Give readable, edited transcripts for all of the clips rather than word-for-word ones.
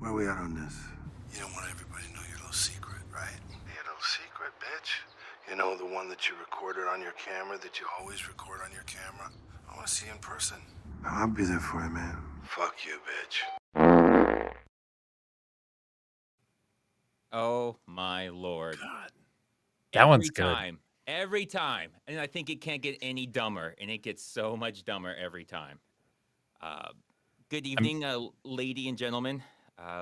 Where are we at on this? You don't want everybody to know your little secret, right? Your little secret, bitch. You know, the one that you recorded on your camera, that you always record on your camera? I want to see you in person. I'll be there for you, man. Fuck you, bitch. Oh, my Lord. God. That one's good. Every time. And I think it can't get any dumber, and it gets so much dumber every time. Good evening, lady and gentlemen.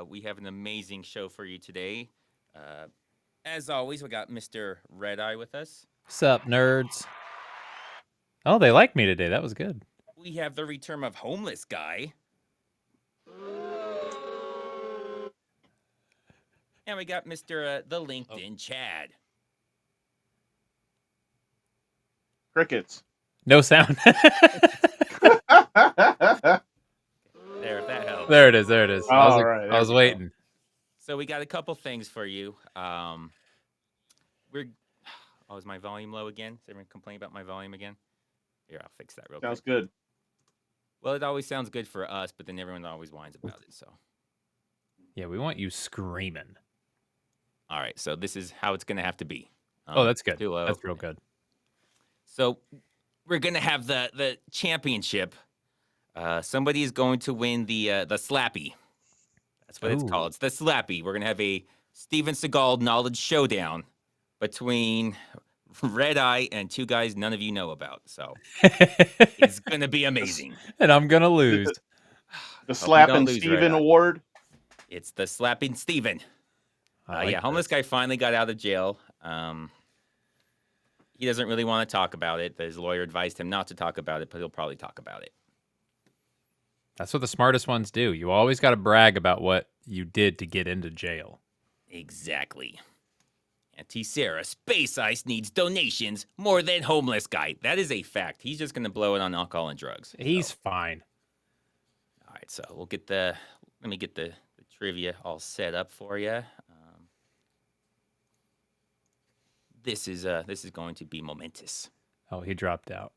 We have an amazing show for you today. As always, we got Mr. Red Eye with us. What's up, nerds? Oh, they like me today. That was good. We have the return of Homeless Guy. And we got Mr. The LinkedIn Chad. Crickets. No sound. There, if that helps. There it is. There it is. All right, I was there we go. waiting. So we got a couple things for you. Oh, is my volume low again? Is everyone complain about my volume again? Here, I'll fix that real quick. Sounds good. Well, it always sounds good for us, but then everyone always whines about it. So, Yeah, we want you screaming. all right. So this is how it's gonna have to be. Oh, that's good. Too low. That's real good. So we're gonna have the championship. Somebody is going to win the Slappy. That's what it's Ooh. called. It's the Slappy. We're gonna have a Steven Seagal knowledge showdown between Red Eye and two guys none of you know about. So it's gonna be amazing. And I'm gonna lose. The Hope you Slapping don't lose, Steven Red Eye. Award. It's the Slapping Steven. I like Yeah, homeless this. guy finally got out of jail. He doesn't really want to talk about it. His lawyer advised him not to talk about it, but he'll probably talk about it. That's what the smartest ones do. You always got to brag about what you did to get into jail. Exactly. Auntie Sarah, Space Ice needs donations more than homeless guy. That is a fact. He's just going to blow it on alcohol and drugs. He's So, fine. all right, so we'll get let me get the trivia all set up for you. This is going to be momentous. Oh, he dropped out.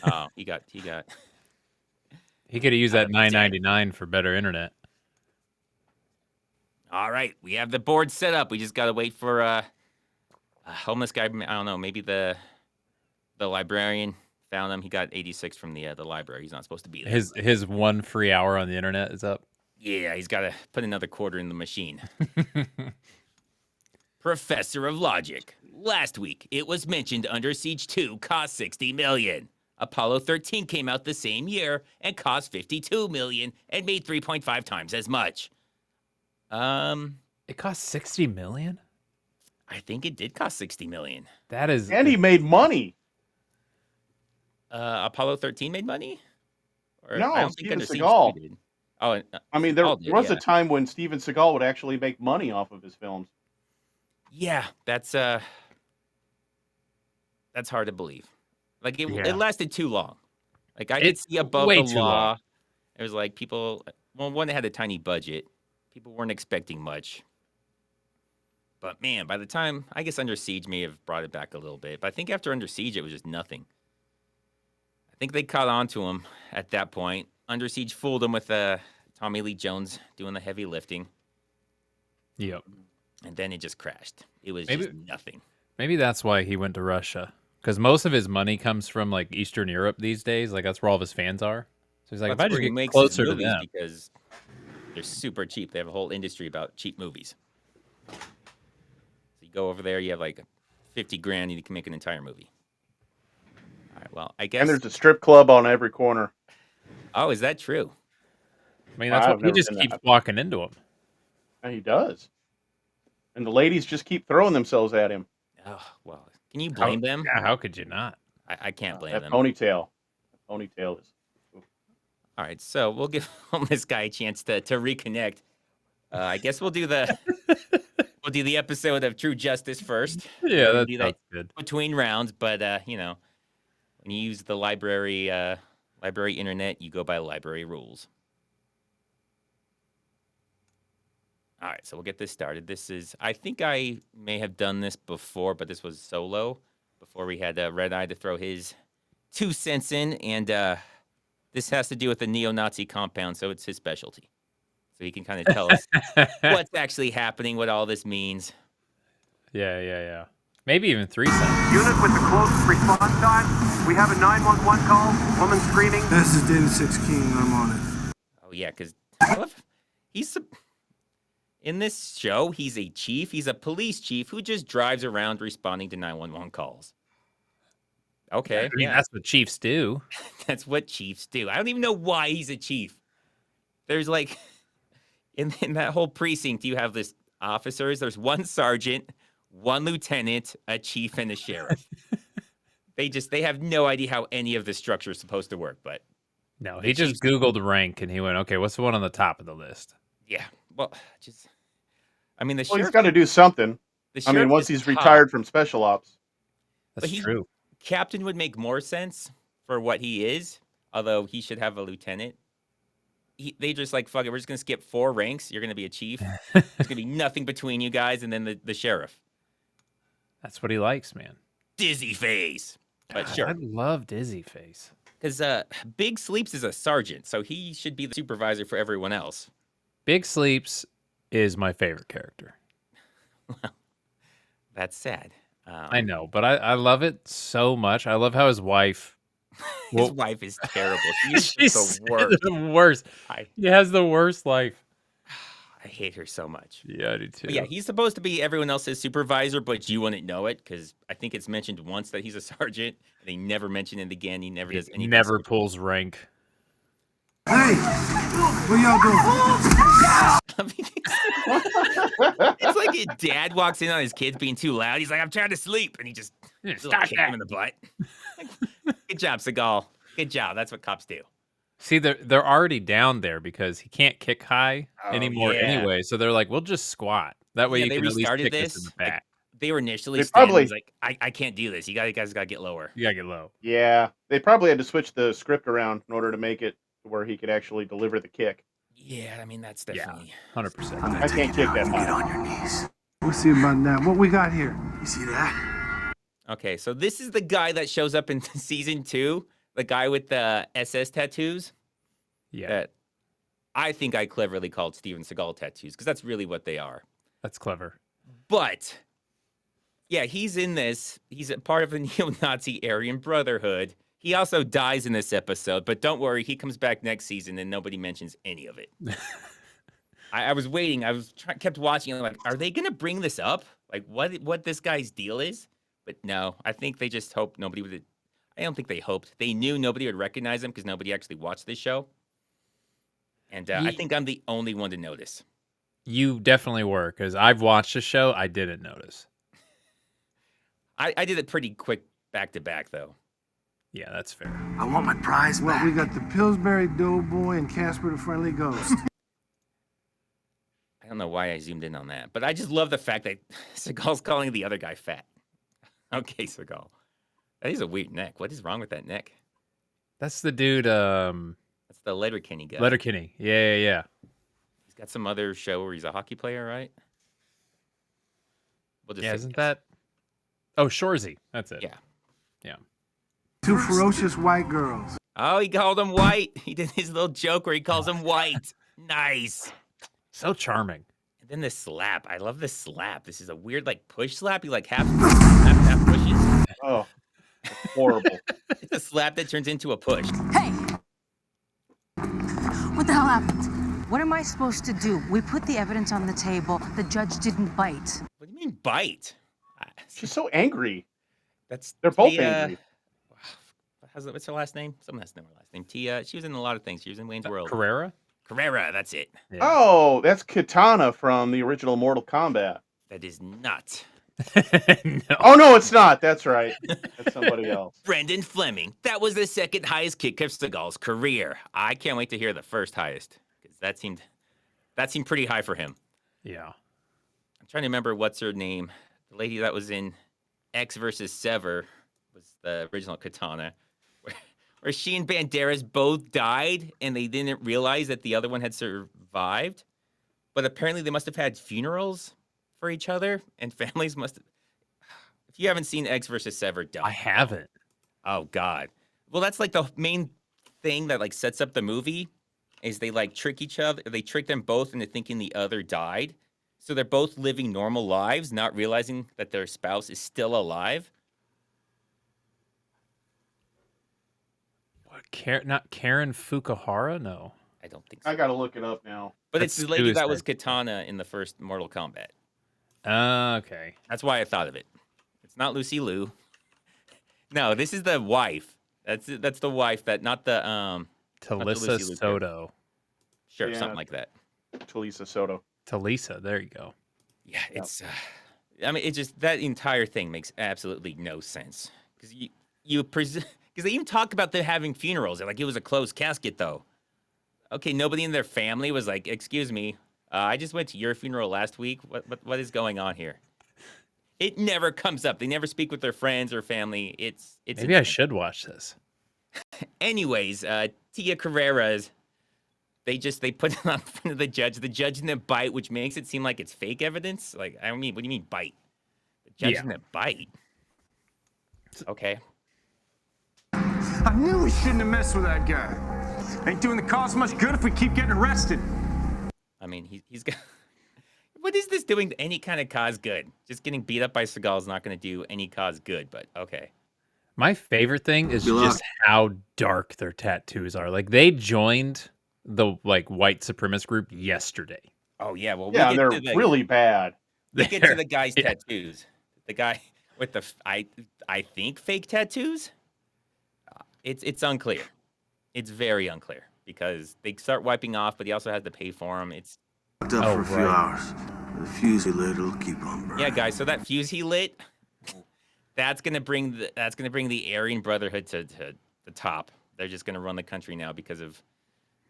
Oh, he got He could have used that Dead. $9.99 for better internet. All right, we have the board set up. We just got to wait for a homeless guy. I don't know, maybe the librarian found him. He got 86 from the library. He's not supposed to be there. His 1 free hour on the internet is up. Yeah, he's got to put another quarter in the machine. Professor of Logic. Last week, it was mentioned Under Siege 2 cost $60 million. Apollo 13 came out the same year and cost $52 million and made 3.5 times as much. It cost $60 million? I think it did cost $60 million. That is. And he made money. Apollo 13 made money? Or, No, I don't Steven Under Siege Seagal. 2 did. Oh, I mean, there Seagal did, was yeah. a time when Steven Seagal would actually make money off of his films. Yeah, that's hard to believe. Like it Yeah. lasted too long. Like I could It's see above way the too law. long. It was like people. Well, one that had a tiny budget. People weren't expecting much. But man, by the time I guess Under Siege may have brought it back a little bit. But I think after Under Siege, it was just nothing. I think they caught on to him at that point. Under Siege fooled him with Tommy Lee Jones doing the heavy lifting, Yep. and then it just crashed. It was Maybe- just nothing. Maybe that's why he went to Russia. Because most of his money comes from like Eastern Europe these days. Like that's where all of his fans are. So he's like, That's if I just where he get makes his closer to movies them. because they're super cheap. They have a whole industry about cheap movies. So you go over there, you have like 50 grand, and you can make an entire movie. All right. Well, I guess. And there's a strip club on every corner. Oh, is that true? I mean, that's I've what he never just been keeps that. walking into them. And he does. And the ladies just keep throwing themselves at him. Oh, well, can you blame them? Yeah, how could you not? I can't blame That them. ponytail. That ponytail is. All right, so we'll give homeless guy a chance to reconnect. I guess we'll do the episode of True Justice first. Yeah, We'll that do sounds good. between rounds, but you know, when you use the library internet, you go by library rules. All right, so we'll get this started. I think I may have done this before, but this was solo before we had Red Eye to throw his 2 cents in, and this has to do with the neo-Nazi compound, so it's his specialty. so he can kind of tell us what's actually happening, what all this means. Yeah. Maybe even 3 cents. Unit with the closest response time. We have a 911 call. Woman screaming. This is David 6 King. I'm on it. Oh yeah, because in this show, he's a chief. He's a police chief who just drives around responding to 911 calls. Okay, I mean, that's what chiefs do. That's what chiefs do. I don't even know why he's a chief. There's like, in that whole precinct, you have this officers. There's one sergeant, one lieutenant, a chief, and a sheriff. They have no idea how any of the structure is supposed to work. But no, he just Googled rank and he went, okay, what's the one on the top of the list? Yeah, well, the Well, sheriff. he's got to do something. I mean, once he's retired from special ops. That's true. Captain would make more sense for what he is, although he should have a lieutenant. They just like, fuck it, we're just going to skip 4 ranks. You're going to be a chief. There's going to be nothing between you guys, and then the sheriff. That's what he likes, man. Dizzy face. But sure. I love Dizzy Face. Because Big Sleeps is a sergeant, so he should be the supervisor for everyone else. Big Sleeps is my favorite character. Well, that's sad. I know, but I love it so much. I love how his wife... His wife is terrible. She's the worst. The worst. He has the worst life. I hate her so much. Yeah, I do too. But yeah, he's supposed to be everyone else's supervisor, but you wouldn't know it because I think it's mentioned once that he's a sergeant. And they never mention it again. He never does anything. He never pulls rank. Hey, where y'all going? It's like his dad walks in on his kids being too loud. He's like, I'm trying to sleep. And he just kick him in the butt. Good job, Seagal. Good job. That's what cops do. See, they're already down there because he can't kick high anymore anyway. So they're like, we'll just squat. That way you can at least kick us in the back. They were initially like, I can't do this. You guys got to get lower. You got to get low. Yeah, they probably had to switch the script around in order to make it where he could actually deliver the kick. Yeah, I mean, that's definitely 100%. I can't kick that high. Get on your knees. We'll see about that. What we got here? You see that? Okay, so this is the guy that shows up in season 2, the guy with the SS tattoos. Yeah. That I think I cleverly called Steven Seagal tattoos because that's really what they are. That's clever. But yeah, he's in this. He's a part of the neo-Nazi Aryan Brotherhood. He also dies in this episode, but don't worry, he comes back next season and nobody mentions any of it. I was waiting. I kept watching. I'm like, are they going to bring this up? Like what this guy's deal is? But no, I think they just hoped nobody would. I don't think they hoped. They knew nobody would recognize him because nobody actually watched this show. And I think I'm the only one to notice. You definitely were, because I've watched the show. I didn't notice. I did it pretty quick back to back, though. Yeah, that's fair. I want my prize Well, back. we got the Pillsbury Doughboy and Casper the Friendly Ghost. I don't know why I zoomed in on that, but I just love the fact that Seagal's calling the other guy fat. Okay, Seagal. That is a weird neck. What is wrong with that neck? That's the dude. That's the Letterkenny guy. Letterkenny. Yeah. He's got some other show where he's a hockey player, right? We'll just Yeah, say isn't yes. that? Oh, Shorzy. That's it. Yeah. Two ferocious white girls. Oh, he called him white. He did his little joke where he calls him white. Nice. So charming. And then the slap. I love the slap. This is a weird, like, push slap. He, like, half pushes. Oh, that's horrible. It's a slap that turns into a push. Hey! What the hell happened? What am I supposed to do? We put the evidence on the table. The judge didn't bite. What do you mean bite? She's so angry. They're both angry. What's her last name? Someone has to know her last name. Tia. She was in a lot of things. She was in Wayne's World. Carrera? Carrera, that's it. Yeah. Oh, that's Katana from the original Mortal Kombat. That is not. No. Oh, no, it's not. That's right. That's somebody else. Brendan Fleming. That was the second highest kick of Seagal's career. I can't wait to hear the first highest because that seemed pretty high for him. Yeah. I'm trying to remember what's her name. The lady that was in X versus Sever was the original Katana, where she and Banderas both died and they didn't realize that the other one had survived. But apparently they must have had funerals for each other and families must have. If you haven't seen X versus Sever, don't. I haven't. Oh, God. Well, that's like the main thing that like sets up the movie. is they like trick each other. They trick them both into thinking the other died. So they're both living normal lives, not realizing that their spouse is still alive. What? Not Karen Fukuhara? No. I don't think so. I gotta look it up now. But That's it's the lady that was suicide. Katana in the first Mortal Kombat. Okay. That's why I thought of it. It's not Lucy Liu. No, this is the wife. That's the wife that not the Talisa Lucy Liu Soto. Sure, Yeah. something like that. Talisa Soto. Talisa, there you go. Yeah, it's. I mean, it just that entire thing makes absolutely no sense because because they even talk about them having funerals. They're like it was a closed casket though. Okay, nobody in their family was like, "Excuse me, I just went to your funeral last week. What is going on here?" It never comes up. They never speak with their friends or family. It's Maybe I should watch this. Anyways, Tia Carrera's. They put it on front of the judge. The judge didn't bite, which makes it seem like it's fake evidence. Like, I mean, what do you mean bite? The judge didn't bite. Okay. I knew we shouldn't have messed with that guy. Ain't doing the cause much good if we keep getting arrested. I mean, he's got. What is this doing to any kind of cause good? Just getting beat up by Seagal is not going to do any cause good, but okay. My favorite thing is just how dark their tattoos are. Like they joined the white supremacist group yesterday. Oh yeah, well Yeah, they're really bad. We get to the guy's tattoos. The guy with the I think fake tattoos. It's unclear. It's very unclear because they start wiping off, but he also has to pay for them. It's Locked up for a few hours. The fuse he lit will keep on burning. yeah, guys. So that fuse he lit, that's gonna bring the Aryan Brotherhood to the top. They're just gonna run the country now because of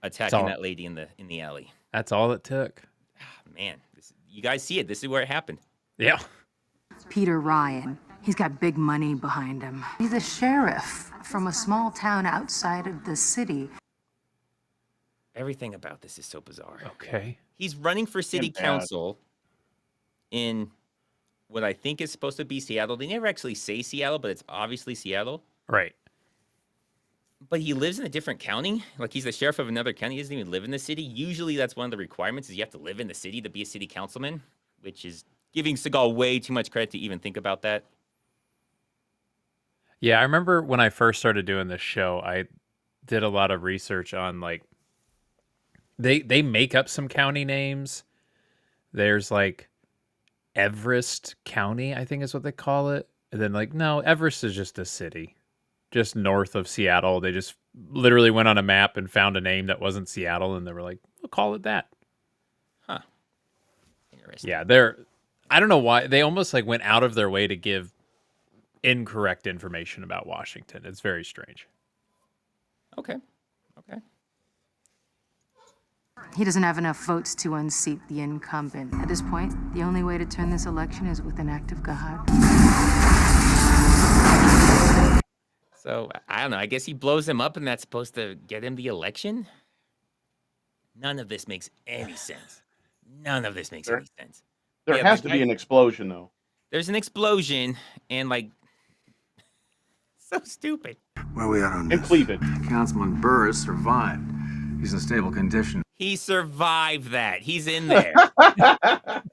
attacking that lady in the alley. That's all it took. Man, you guys see it. This is where it happened. Yeah. Peter Ryan. He's got big money behind him. He's a sheriff from a small town outside of the city. Everything about this is so bizarre. Okay. He's running for city council in what I think is supposed to be Seattle. They never actually say Seattle, but it's obviously Seattle. Right. But he lives in a different county. Like he's the sheriff of another county. He doesn't even live in the city. Usually that's one of the requirements is you have to live in the city to be a city councilman, which is giving Seagal way too much credit to even think about that. Yeah, I remember when I first started doing this show, I did a lot of research on like they make up some county names. There's like Everest County, I think is what they call it. And then like, no, Everest is just a city. Just north of Seattle. They just literally went on a map and found a name that wasn't Seattle and they were like, we'll call it that. Huh. Interesting. Yeah, I don't know why they almost like went out of their way to give incorrect information about Washington. It's very strange. Okay. He doesn't have enough votes to unseat the incumbent. At this point, the only way to turn this election is with an act of God. So, I don't know. I guess he blows him up and that's supposed to get him the election? None of this makes any sense. None of this makes any sense. There has to be an explosion, though. There's an explosion, and like, so stupid. Where are we at on this? In Cleveland. Councilman Burris survived. He's in stable condition. He survived that. He's in there.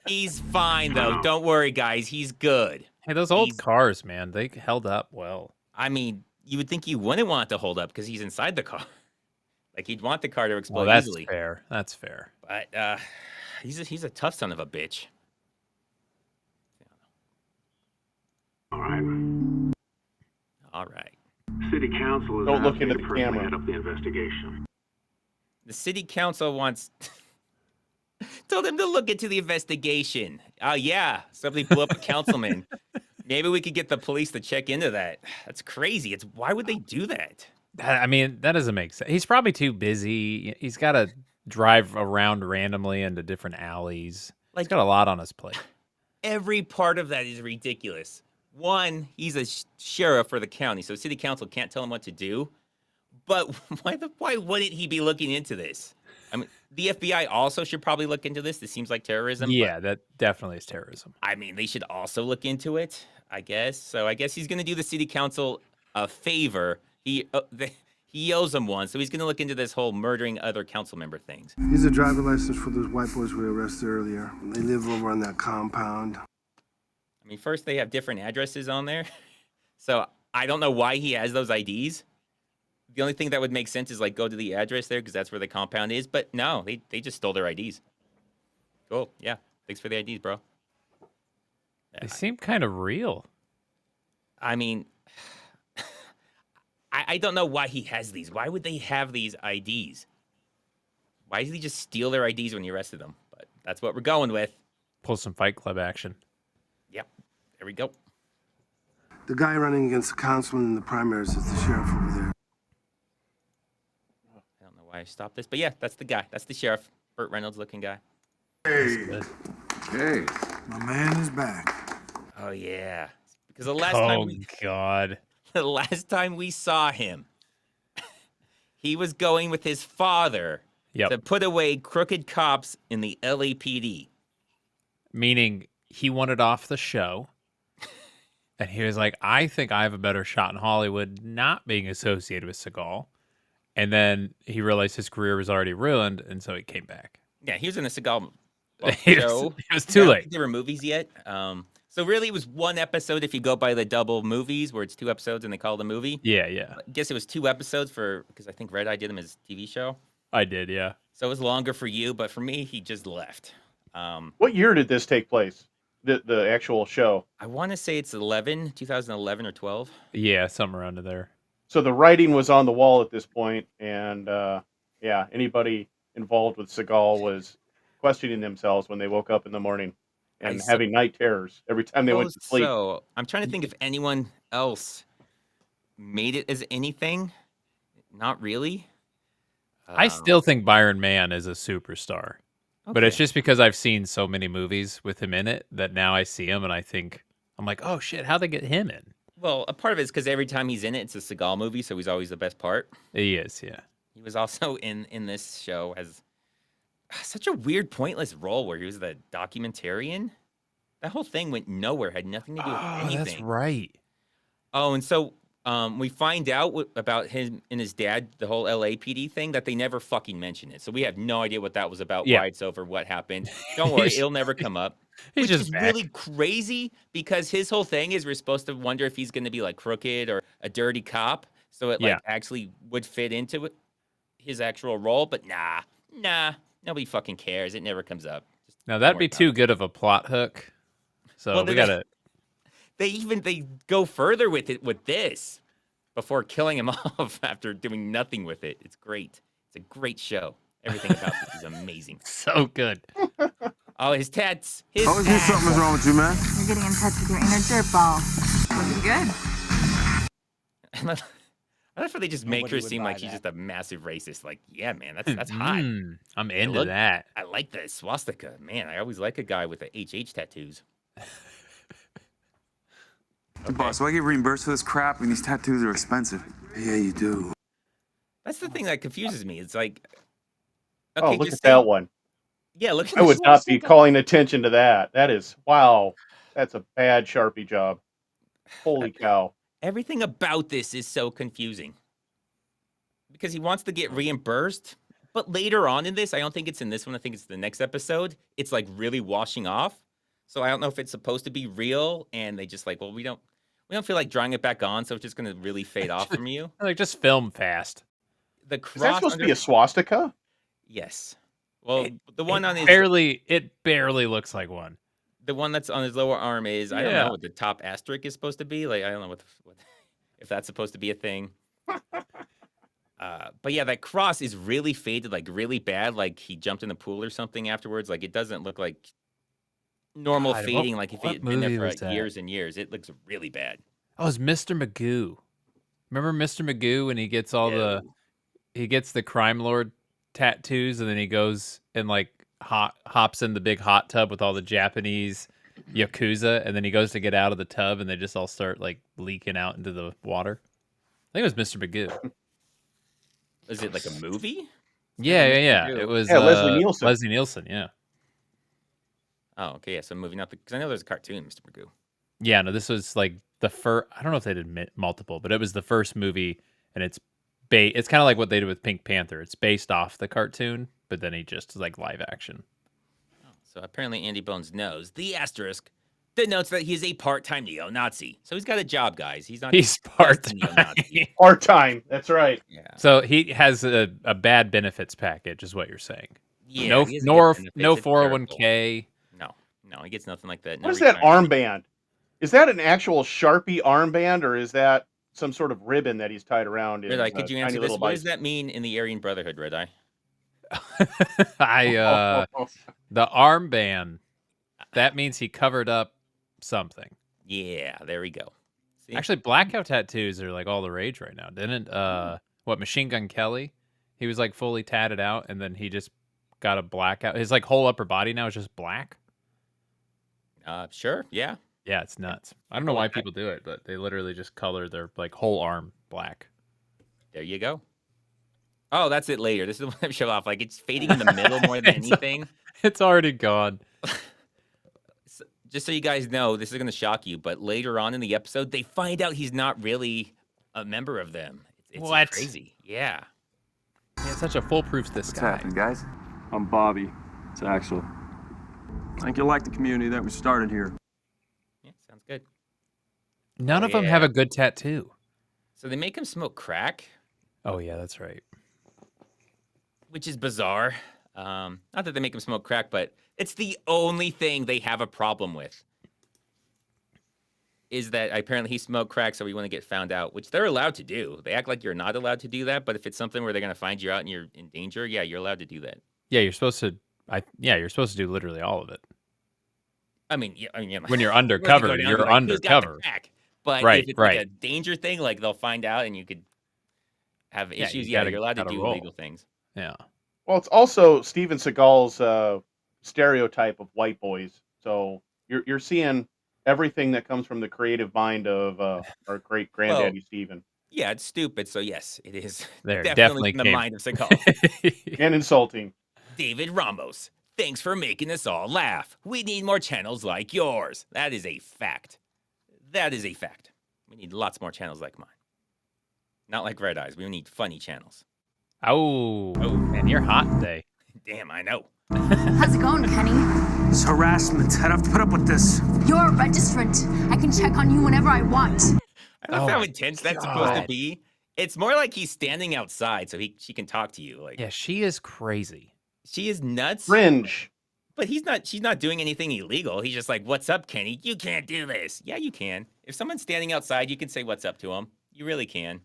He's fine, though. Don't worry, guys. He's good. Hey, those old cars, man, they held up well. I mean, you would think you wouldn't want it to hold up because he's inside the car. Like, he'd want the car to explode easily. Fair. That's fair. But he's a tough son of a bitch. All right. All right. City Council is Don't look asking into to the personally camera. head up the investigation. The city council wants told him to look into the investigation. Yeah, somebody blew up a councilman. Maybe we could get the police to check into that. That's crazy. Why would they do that? I mean, that doesn't make sense. He's probably too busy. He's got to drive around randomly into different alleys. He's got a lot on his plate. Every part of that is ridiculous. One, he's a sheriff for the county, so city council can't tell him what to do. But why wouldn't he be looking into this? I mean, the FBI also should probably look into this. This seems like terrorism. Yeah, that definitely is terrorism. I mean, they should also look into it, I guess. So I guess he's going to do the city council a favor. He owes him one, so he's going to look into this whole murdering other council member things. He's a driver license for those white boys we arrested earlier. They live over on that compound. I mean, first they have different addresses on there, so I don't know why he has those IDs. The only thing that would make sense is like go to the address there because that's where the compound is. But no, they just stole their IDs. Cool. Yeah. Thanks for the IDs, bro. They seem kind of real. I mean, I don't know why he has these. Why would they have these IDs? Why did he just steal their IDs when he arrested them? But that's what we're going with. Pull some Fight Club action. Yep. There we go. The guy running against the councilman in the primaries is the sheriff over there. I don't know why I stopped this, but yeah, that's the guy. That's the sheriff. Burt Reynolds looking guy. Hey, my man is back. Oh yeah. Because the last time God. The last time we saw him, he was going with his father to put away crooked cops in the LAPD. Meaning he wanted off the show. And he was like, I think I have a better shot in Hollywood not being associated with Seagal. And then he realized his career was already ruined, and so he came back. Yeah, he was in a Seagal show. It was too late. There were movies yet. So really it was one episode if you go by the double movies where it's 2 episodes and they call it a movie. Yeah, yeah. I guess it was 2 episodes because I think Red Eye did him as a TV show. I did, yeah. So it was longer for you, but for me, he just left. What year did this take place? The actual show? I want to say it's 2011 or 12. Yeah, somewhere around there. So the writing was on the wall at this point, and anybody involved with Seagal was questioning themselves when they woke up in the morning and having night terrors every time they went to sleep. So I'm trying to think if anyone else made it as anything. Not really. I still think Byron Mann is a superstar. Okay. But it's just because I've seen so many movies with him in it that now I see him and I'm like, oh shit, how'd they get him in? Well, a part of it is because every time he's in it, it's a Seagal movie, so he's always the best part. He is, yeah. He was also in this show as such a weird, pointless role where he was the documentarian. That whole thing went nowhere, had nothing to do with anything. That's right. Oh, and so we find out about him and his dad, the whole LAPD thing, that they never fucking mention it. So we have no idea what that was about, why it's over, what happened. Don't worry, it'll never come up. Which is really crazy because his whole thing is we're supposed to wonder if he's going to be like crooked or a dirty cop. So it like actually would fit into it, his actual role. But nah, nobody fucking cares. It never comes up. Now that'd be too good of a plot hook. So we gotta. They go further with it with this before killing him off after doing nothing with it. It's great. It's a great show. Everything about this is amazing. So good. Oh, his tats. Always knew something was wrong with you, man. You're getting in touch with your inner dirtball. Looking good. I love how they just make her seem like she's just a massive racist. Like, yeah, man, that's hot. I'm into that. I like the swastika. Man, I always like a guy with the HH tattoos. Boss, do I get reimbursed for this crap? I mean, these tattoos are expensive. Yeah, you do. That's the thing that confuses me. It's like, okay, look at that one. Yeah, look at I would not be calling attention to that. That is, wow, that's a bad Sharpie job. Holy cow. Everything about this is so confusing. Because he wants to get reimbursed, but later on in this, I don't think it's in this one, I think it's the next episode, it's like really washing off. So I don't know if it's supposed to be real, and they just like, well, we don't feel like drawing it back on, so it's just going to really fade off from you. Like, just film fast. The cross is that supposed to be a swastika? Yes. Well, the one on his... It barely looks like one. The one that's on his lower arm is, I don't know what the top asterisk is supposed to be. Like, I don't know what if that's supposed to be a thing. But yeah, that cross is really faded, like really bad. Like he jumped in the pool or something afterwards. Like it doesn't look like normal fading. Like if he had been there for years and years, it looks really bad. Oh, it's Mr. Magoo. Remember Mr. Magoo when he gets he gets the crime lord tattoos and then he goes and like hops in the big hot tub with all the Japanese Yakuza and then he goes to get out of the tub and they just all start like leaking out into the water. I think it was Mr. Magoo. Is it like a movie? Yeah. It was Leslie Nielsen. Leslie Nielsen, yeah. Oh, okay, yeah. So moving up because I know there's a cartoon, Mr. Magoo. Yeah, no, this was like the first. I don't know if they did multiple, but it was the first movie, and it's it's kind of like what they did with Pink Panther. It's based off the cartoon, but then he just like live action. So apparently Andy Bones knows the asterisk denotes that he's a part-time neo-Nazi. So he's got a job, guys. He's not. He's just a part-time. neo-Nazi. Part-time. That's right. Yeah. So he has a bad benefits package, is what you're saying. Yeah. No, he doesn't get nor benefits. no It's terrible. 401k. No, he gets nothing like that. What is that armband? Is that an actual Sharpie armband, or is that some sort of ribbon that he's tied around? Red Eye, could you answer this? What does that mean in the Aryan Brotherhood, Red Eye? The armband. That means he covered up something. Yeah, there we go. See? Actually, blackout tattoos are like all the rage right now. Didn't Machine Gun Kelly? He was like fully tatted out, and then he just got a blackout. His like whole upper body now is just black. Sure, yeah. Yeah, it's nuts. I don't know why people do it, but they literally just color their like whole arm black. There you go. Oh, that's it later. This is the one I show off. Like it's fading in the middle more than anything. It's already gone. Just so you guys know, this is going to shock you, but later on in the episode, they find out he's not really a member of them. It's What? crazy. Yeah. Yeah, it's such a foolproof this What's guy. happening, guys? I'm Bobby. It's Axel. I think you'll like the community that we started here. Yeah, sounds good. None of them have a good tattoo. So they make him smoke crack, Oh yeah, that's right. which is bizarre. Not that they make him smoke crack, but it's the only thing they have a problem with. Is that apparently he smoked crack, so we want to get found out, which they're allowed to do. They act like you're not allowed to do that, but if it's something where they're going to find you out and you're in danger, yeah, you're allowed to do that. Yeah, you're supposed to. You're supposed to do literally all of it. I mean, you know, When you're we're gonna go undercover, down to, you're like, who's got the undercover. crack? But Right, if it's right. like a danger thing, like they'll find out and you could have Yeah, issues. you Yeah, gotta- you're allowed to gotta do roll. illegal things. Yeah. Well, it's also Steven Seagal's stereotype of white boys. So you're seeing everything that comes from the creative mind of our great granddaddy Steven. Yeah, it's stupid. So yes, it is There, definitely definitely from the came- mind of Seagal. And insulting. David Ramos, thanks for making us all laugh. We need more channels like yours. That is a fact. That is a fact. We need lots more channels like mine. Not like Red Eyes. We need funny channels. Oh, man, you're hot today. Damn, I know. How's it going, Kenny? It's harassment. I'd have to put up with this. You're a registrant. I can check on you whenever I want. I love Oh how my intense that's supposed to God. be. It's more like he's standing outside so she can talk to you. Like Yeah, she is crazy. she is nuts. Fringe. But she's not doing anything illegal. He's just like, "What's up, Kenny? You can't do this." Yeah, you can. If someone's standing outside, you can say what's up to him. You really can.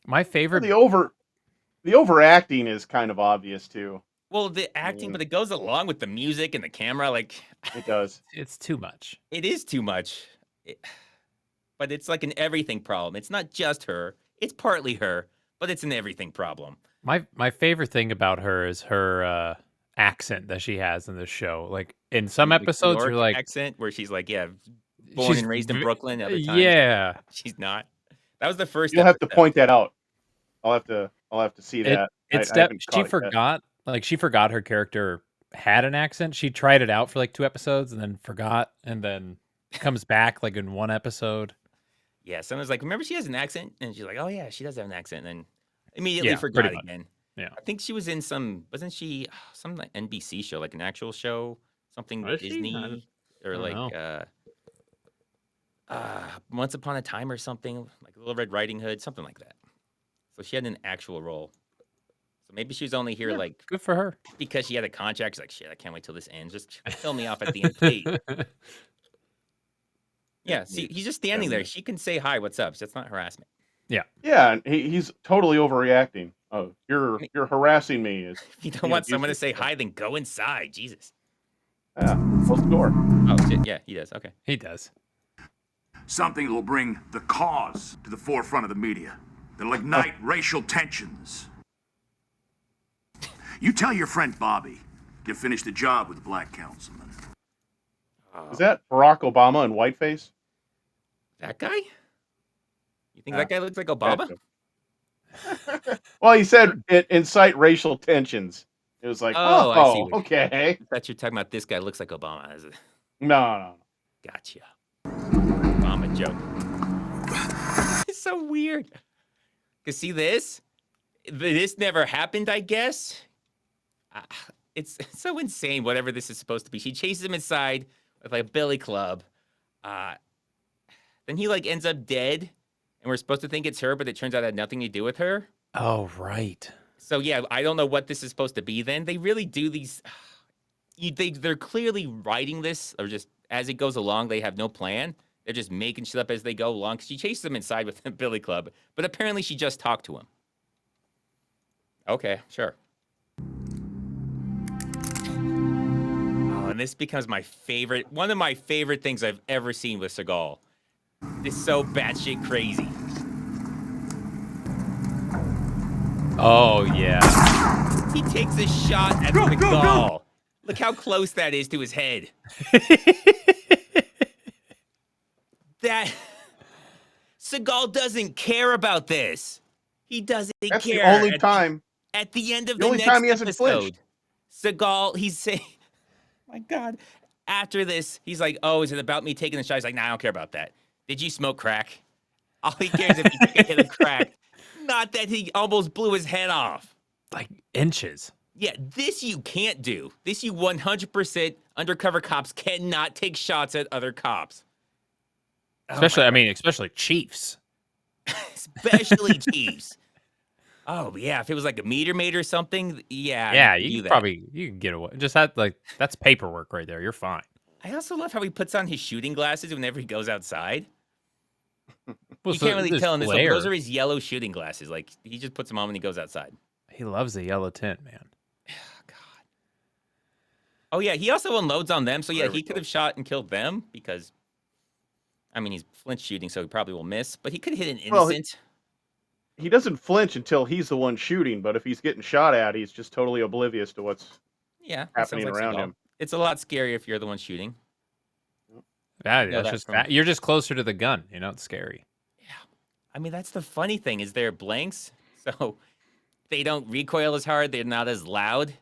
My favorite. The overacting is kind of obvious too. Well, the acting, but it goes along with the music and the camera. Like It does. It's too much. it is too much. But it's like an everything problem. It's not just her. It's partly her, but it's an everything problem. My favorite thing about her is her accent that she has in this show. Like in some Like episodes, New you're York like, accent where she's like, yeah, born she's and raised in v- Brooklyn. Other times, yeah, she's not. That was the first. You'll have to episode. point that out. I'll have to see that. it's I haven't she caught it yet. forgot. Like she forgot her character had an accent. She tried it out for like 2 episodes and then forgot, and then comes back like in 1 episode. Yeah, someone's like, remember she has an accent? And she's like, oh, yeah, she does have an accent. And then immediately Yeah, forgot pretty much. again. Yeah. I think she was in wasn't she some like NBC show, like an actual show, something Was she? Disney or don't like know. Once Upon a Time or something, like Little Red Riding Hood, something like that. So she had an actual role. So maybe she was only here like Good for her. because she had a contract. She's like, shit, I can't wait till this ends. Just fill me off at the end, please. Yeah, see, he's just standing there. She can say hi, what's up? That's not harassment. Yeah, and he's totally overreacting. Oh, you're harassing me. If you don't being want someone to say abusive. hi, then go inside. Jesus. Yeah, close the door. Oh shit, yeah, he does. Okay. He does. Something that will bring the cause to the forefront of the media. That'll ignite racial tensions. You tell your friend Bobby to finish the job with the black councilman. Is that Barack Obama in whiteface? That guy? You think that guy looks like Obama? Well, he said it incite racial tensions. It was like, Oh, I see what you- okay. I thought you were talking about this guy looks like Obama. Is it? No. Gotcha. Obama joke. It's so weird. Because see this? This never happened, I guess. It's so insane, whatever this is supposed to be. She chases him inside with like a billy club. Then he like ends up dead, and we're supposed to think it's her, but it turns out it had nothing to do with her. Oh, right. So yeah, I don't know what this is supposed to be then. They really do these... They're clearly writing this, or just as it goes along, they have no plan. They're just making shit up as they go along. She chases him inside with a billy club, but apparently she just talked to him. Okay, sure. Oh, and this becomes my favorite, one of my favorite things I've ever seen with Seagal. It's so batshit crazy. Oh, yeah. He takes a shot at Seagal. Look how close that is to his head. That Seagal doesn't care about this. He doesn't care. That's the only time. At the end of The the only next time he hasn't episode, flinched. Seagal, he's saying, my God. After this, he's like, oh, is it about me taking the shot? He's like, nah, I don't care about that. Did you smoke crack? All he cares if you took a hit of crack. Not that he almost blew his head off. Like inches. Yeah, this you can't do. This you 100% undercover cops cannot take shots at other cops. Especially, especially chiefs. Especially chiefs. Oh, yeah, if it was like a meter maid or something, yeah. Yeah, you can get away. Just that's paperwork right there. You're fine. I also love how he puts on his shooting glasses whenever he goes outside. Well, You can't really tell in this one. glare. Those are his yellow shooting glasses. Like, he just puts them on when he goes outside. He loves the yellow tint, man. Oh, yeah, he also unloads on them. So, yeah, he could have shot and killed them because, he's flinch shooting, so he probably will miss. But he could have hit an innocent. He doesn't flinch until he's the one shooting, but if he's getting shot at, he's just totally oblivious to what's that happening sounds like around Seagal. him. It's a lot scarier if you're the one shooting. You're just closer to the gun. It's scary. Yeah. That's the funny thing is they're blanks, so they don't recoil as hard. They're not as loud.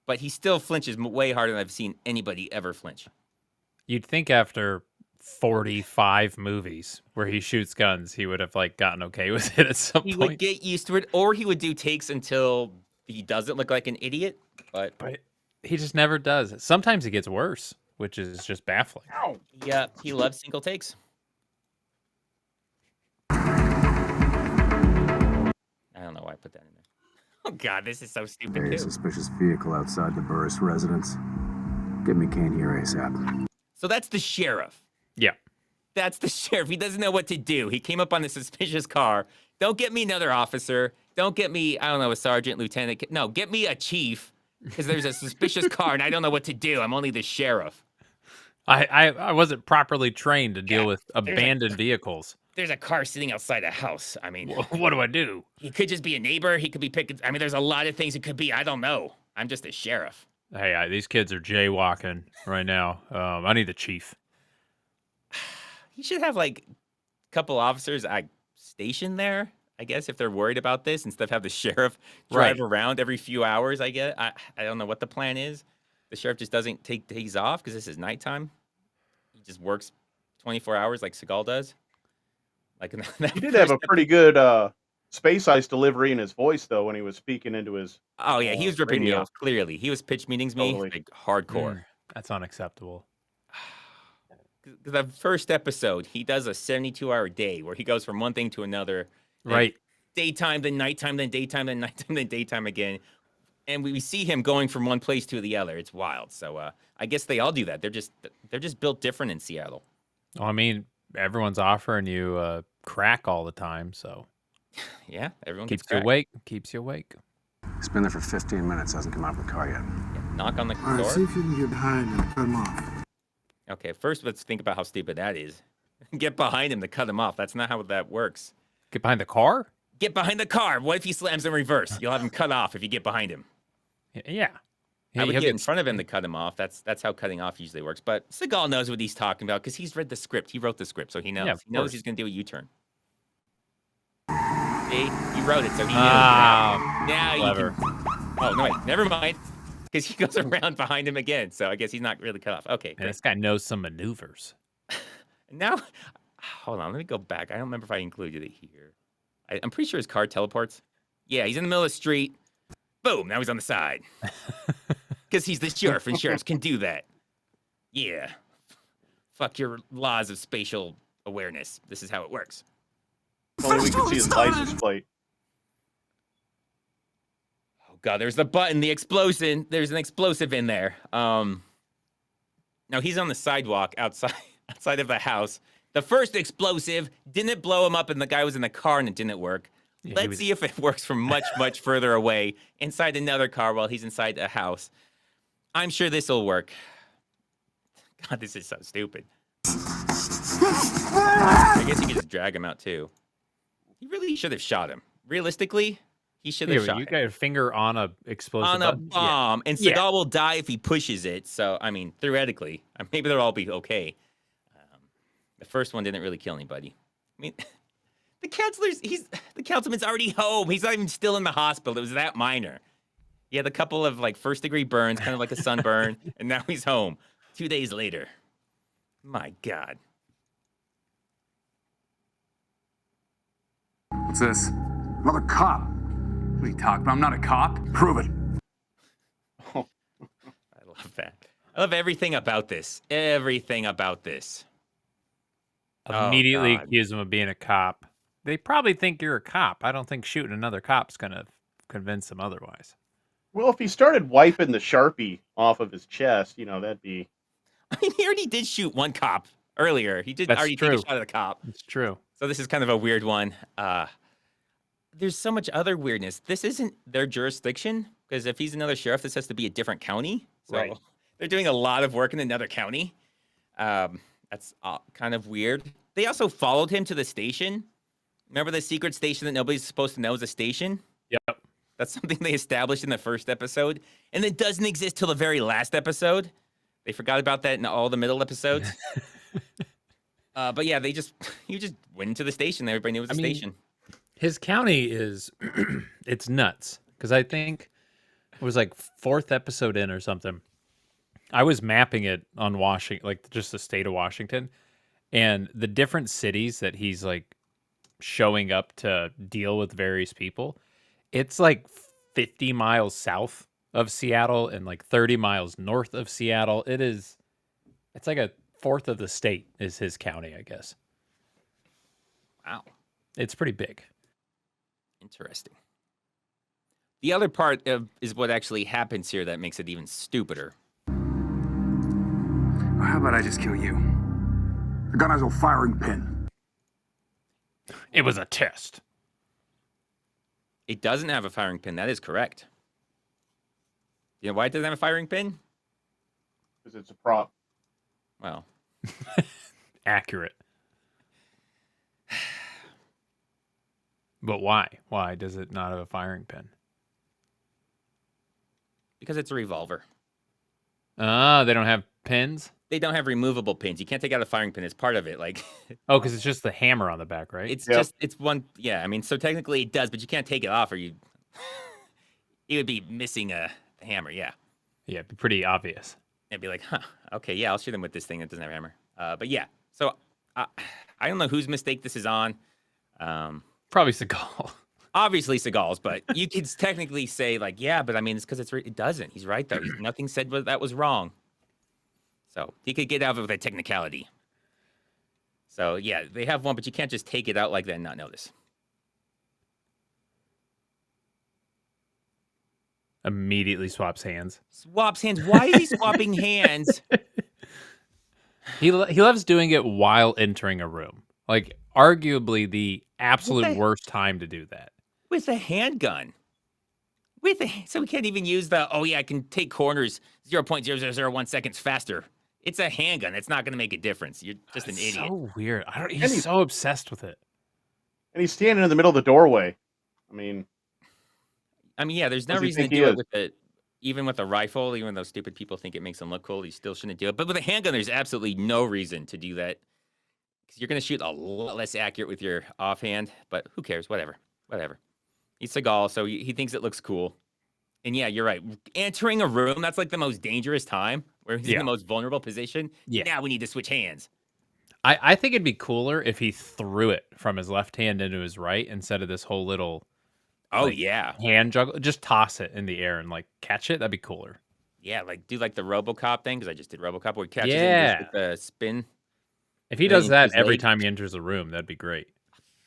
But he still flinches way harder than I've seen anybody ever flinch. You'd think after 45 movies where he shoots guns, he would have gotten okay with it at some point. He would get used to it, or he would do takes until he doesn't look like an idiot. But he just never does. Sometimes it gets worse, which is just baffling. Ow. Yeah, he loves single takes. I don't know why I put that in there. Oh, God, this is so stupid, too. Suspicious vehicle outside the Burris residence. Get me Kane here ASAP. So that's the sheriff. Yeah. That's the sheriff. He doesn't know what to do. He came up on a suspicious car. Don't get me another officer. Don't get me, a sergeant, lieutenant. No, get me a chief because there's a suspicious car and I don't know what to do. I'm only the sheriff. I wasn't properly trained to deal with abandoned vehicles. There's a car sitting outside a house. What do I do? He could just be a neighbor. He could be picking. There's a lot of things it could be. I don't know. I'm just a sheriff. Hey, these kids are jaywalking right now. I need the chief. He should have a couple officers stationed there, I guess, if they're worried about this, instead of have the sheriff drive around every few hours. I guess I don't know what the plan is. The sheriff just doesn't take days off because this is nighttime. He just works 24 hours like Seagal does. He did have a pretty good space ice delivery in his voice, though, when he was speaking into his. Oh yeah, he was ripping me radio. off. Clearly, he was pitch meetings me hardcore. That's unacceptable. The first episode, he does a 72-hour day where he goes from one thing to another. Right. Daytime, then nighttime, then daytime, then nighttime, then daytime again. And we see him going from one place to the other. It's wild. So I guess they all do that. They're just built different in Seattle. Well, everyone's offering you crack all the time, so yeah, everyone keeps gets you crack. awake. Keeps you awake. He's been there for 15 minutes. Hasn't come out of the car yet. Yeah, knock on the All right, door. see if you can get behind and cut him off. Okay, first let's think about how stupid that is. Get behind him to cut him off. That's not how that works. Get behind the car? Get behind the car. What if he slams in reverse? You'll have him cut off if you get behind him. Yeah. I would he'll get in front of him to cut him off. That's how cutting off usually works. But Seagal knows what he's talking about because he's read the script. He wrote the script, so he knows. Yeah, he knows course. he's going to do a U-turn. See? He wrote it, so he knew. Now clever. you can... Oh, no, wait. Never mind. Because he goes around behind him again, so I guess he's not really cut off. Okay, And great. this guy knows some maneuvers. Now, hold on. Let me go back. I don't remember if I included it here. I'm pretty sure his car teleports. Yeah, he's in the middle of the street. Boom, now he's on the side. Because he's the sheriff, and sheriffs can do that. Yeah. Fuck your laws of spatial awareness. This is how it works. Only we can see his license plate. Oh god, there's the button, the explosion. There's an explosive in there. Now he's on the sidewalk outside of the house. The first explosive didn't blow him up, and the guy was in the car, and it didn't work. Yeah, Let's see if it works from much, much further away inside another car while he's inside a house. I'm sure this will work. God, this is so stupid. I guess you could just drag him out, too. He really should have shot him. Realistically, he should have shot him. You got your finger on a explosive On a button? bomb, and Seagal will die if he pushes it. So, I mean, theoretically, maybe they'll all be okay. The first one didn't really kill anybody. I mean, the councilman's already home. He's not even still in the hospital. It was that minor. He had a couple of like first-degree burns, kind of like a sunburn, and now he's home 2 days later. My God. What's this? Another cop. What are you talking about? I'm not a cop. Prove it. I love that. I love everything about this. Everything about this. Immediately accuse him of being a cop. They probably think you're a cop. I don't think shooting another cop's going to convince them otherwise. Well, if he started wiping the Sharpie off of his chest, that'd be... I mean, he already did shoot one cop earlier. He did already take a shot at the cop. It's true. So this is kind of a weird one. There's so much other weirdness. This isn't their jurisdiction, because if he's another sheriff, this has to be a different county. So Right. They're doing a lot of work in another county. That's kind of weird. They also followed him to the station. Remember the secret station that nobody's supposed to know is a station? Yep. That's something they established in the first episode, and it doesn't exist till the very last episode. They forgot about that in all the middle episodes. But yeah, you just went into the station. Everybody knew it was a station. His county is, it's nuts. Because I think it was like 4th episode in or something. I was mapping it on Washington, like just the state of Washington, and the different cities that he's like showing up to deal with various people. It's like 50 miles south of Seattle and like 30 miles north of Seattle. It's like a fourth of the state is his county, I guess. Wow. It's pretty big. Interesting. The other part is what actually happens here that makes it even stupider. Well, how about I just kill you? The gun has a firing pin. It was a test. It doesn't have a firing pin. That is correct. You know why it doesn't have a firing pin? Because it's a prop. Well, accurate. But why? Why does it not have a firing pin? because it's a revolver. Ah, they don't have pins? They don't have removable pins. You can't take out a firing pin. It's part of it. Like, oh, because it's just the hammer on the back, right? It's just, it's one. Yeah, I mean, so technically it does, but you can't take it off or you would be missing a hammer. Yeah. Yeah, it'd be pretty obvious. It'd be like, huh, okay, yeah, I'll shoot him with this thing that doesn't have a hammer. But yeah, so I don't know whose mistake this is on. Probably Seagal. Obviously Seagal's, but you could technically say like, yeah, but I mean, it's because it doesn't. He's right though. Nothing said that was wrong. So he could get out of it with a technicality. So yeah, they have one, but you can't just take it out like that and not notice. Immediately swaps hands. Swaps hands. Why is he swapping hands? He loves doing it while entering a room. Like arguably the absolute worst time to do that. With a handgun. So we can't even use the, oh yeah, I can take corners 0.0001 seconds faster. It's a handgun. It's not going to make a difference. You're just an idiot. So weird. He's so obsessed with it. And he's standing in the middle of the doorway. I mean, yeah, there's no reason to do it with it. Even with a rifle, even though stupid people think it makes them look cool, you still shouldn't do it. But with a handgun, there's absolutely no reason to do that. Because you're going to shoot a lot less accurate with your offhand. But who cares? Whatever. He's Seagal, so he thinks it looks cool. And yeah, you're right. Entering a room, that's like the most dangerous time, where he's in the most vulnerable position. Yeah. Now we need to switch hands. I think it'd be cooler if he threw it from his left hand into his right instead of this whole little hand juggle. Just toss it in the air and like catch it. That'd be cooler. Yeah, like do like the RoboCop thing because I just did RoboCop where he catches it and just with the spin. If he does that every time he enters a room, that'd be great.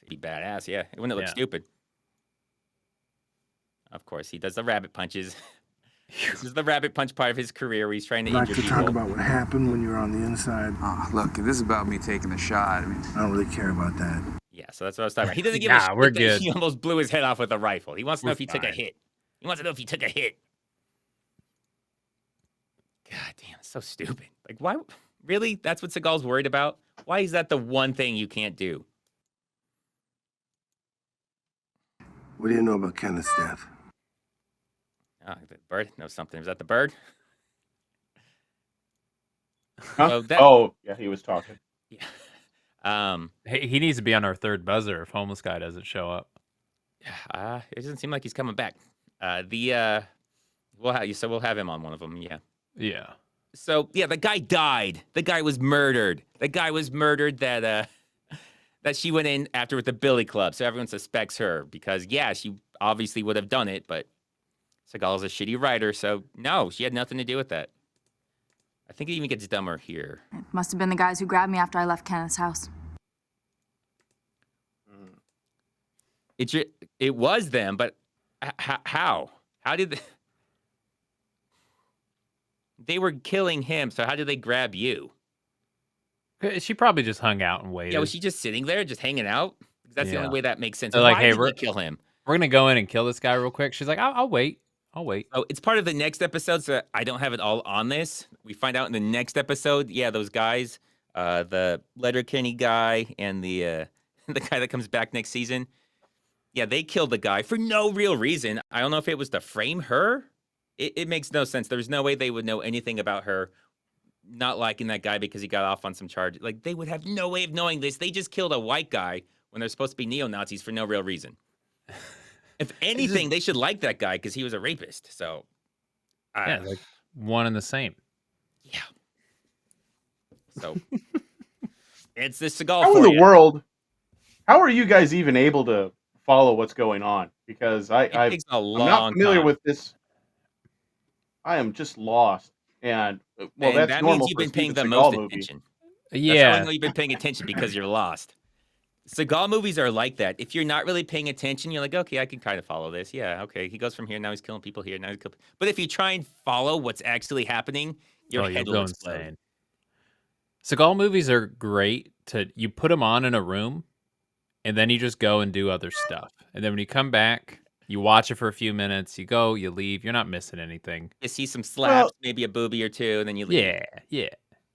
It'd be badass, yeah. It wouldn't look stupid. Of course, he does the rabbit punches. This is the rabbit punch part of his career where he's trying to injure people. Talk about what happened when you were on the inside. Oh, look, this is about me taking the shot. I mean, I don't really care about that. Yeah, so that's what I was talking about. He doesn't give a shit we're that good. he almost blew his head off with a rifle. He wants to know if he took a hit. He wants to know if he took a hit. God damn, it's so stupid. Like, why? Really? That's what Seagal's worried about? Why is that the one thing you can't do? What do you know about Kenneth's death? Oh, the bird knows something. Was that the bird? Huh? Yeah, he was talking. Yeah. He needs to be on our third buzzer if homeless guy doesn't show up. It doesn't seem like he's coming back. We'll have him on one of them. Yeah. Yeah. So yeah, the guy died. The guy was murdered. The guy was murdered that she went in after with the billy club. So everyone suspects her because she obviously would have done it, but Seagal's a shitty writer, so no, she had nothing to do with that. I think it even gets dumber here. It must have been the guys who grabbed me after I left Kenneth's house. It was them, but how? How did they... They were killing him, so how did they grab you? She probably just hung out and waited. Yeah, was she just sitting there, just hanging out? That's the only way that makes sense. They're like, hey, we're kill him. We're gonna go in and kill this guy real quick. She's like, I'll wait. Oh, it's part of the next episode, so I don't have it all on this. We find out in the next episode, those guys, the Letterkenny guy and the guy that comes back next season, they killed the guy for no real reason. I don't know if it was to frame her. It makes no sense. There's no way they would know anything about her not liking that guy because he got off on some charge. Like, they would have no way of knowing this. They just killed a white guy when they're supposed to be neo-Nazis for no real reason. If anything, they should like that guy because he was a rapist. So, like one and the same. Yeah. So, it's the Seagal. How in the world? How are you guys even able to follow what's going on? Because I'm not familiar with this. I am just lost, and that's that normal. Means you've been paying the Seagal most movie. attention. Yeah, that's how I know you've been paying attention because you're lost. Seagal movies are like that. If you're not really paying attention, you're like, okay, I can kind of follow this. Yeah, okay, he goes from here, now he's killing people here, now he's killing... But if you try and follow what's actually happening, your head will explode. Seagal movies are great you put them on in a room, and then you just go and do other stuff. And then when you come back, you watch it for a few minutes, you go, you leave, you're not missing anything. You see some slaps, maybe a boobie or two, and then you leave. Yeah.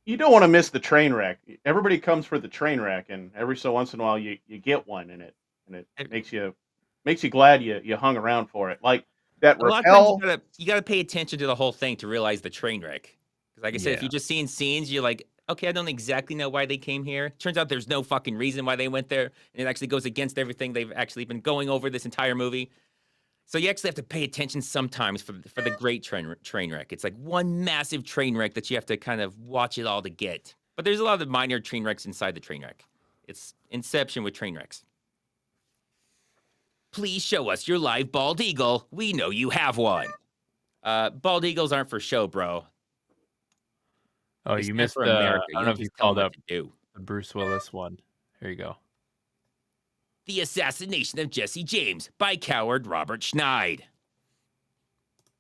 You don't want to miss the train wreck. Everybody comes for the train wreck, and every so once in a while you get one in it, and it makes you glad you hung around for it. Like that rappel. You gotta pay attention to the whole thing to realize the train wreck. Because like I said, if you're just seeing scenes, you're like, okay, I don't exactly know why they came here. Turns out there's no fucking reason why they went there, and it actually goes against everything they've actually been going over this entire movie. So you actually have to pay attention sometimes for the great train wreck. It's like one massive train wreck that you have to kind of watch it all to get. But there's a lot of minor train wrecks inside the train wreck. It's Inception with train wrecks. Please show us your live bald eagle. We know you have one. Bald eagles aren't for show, bro. Oh, you missed the... I don't know if you called up the Bruce Willis one. Here you go. The Assassination of Jesse James by coward Robert Schneid.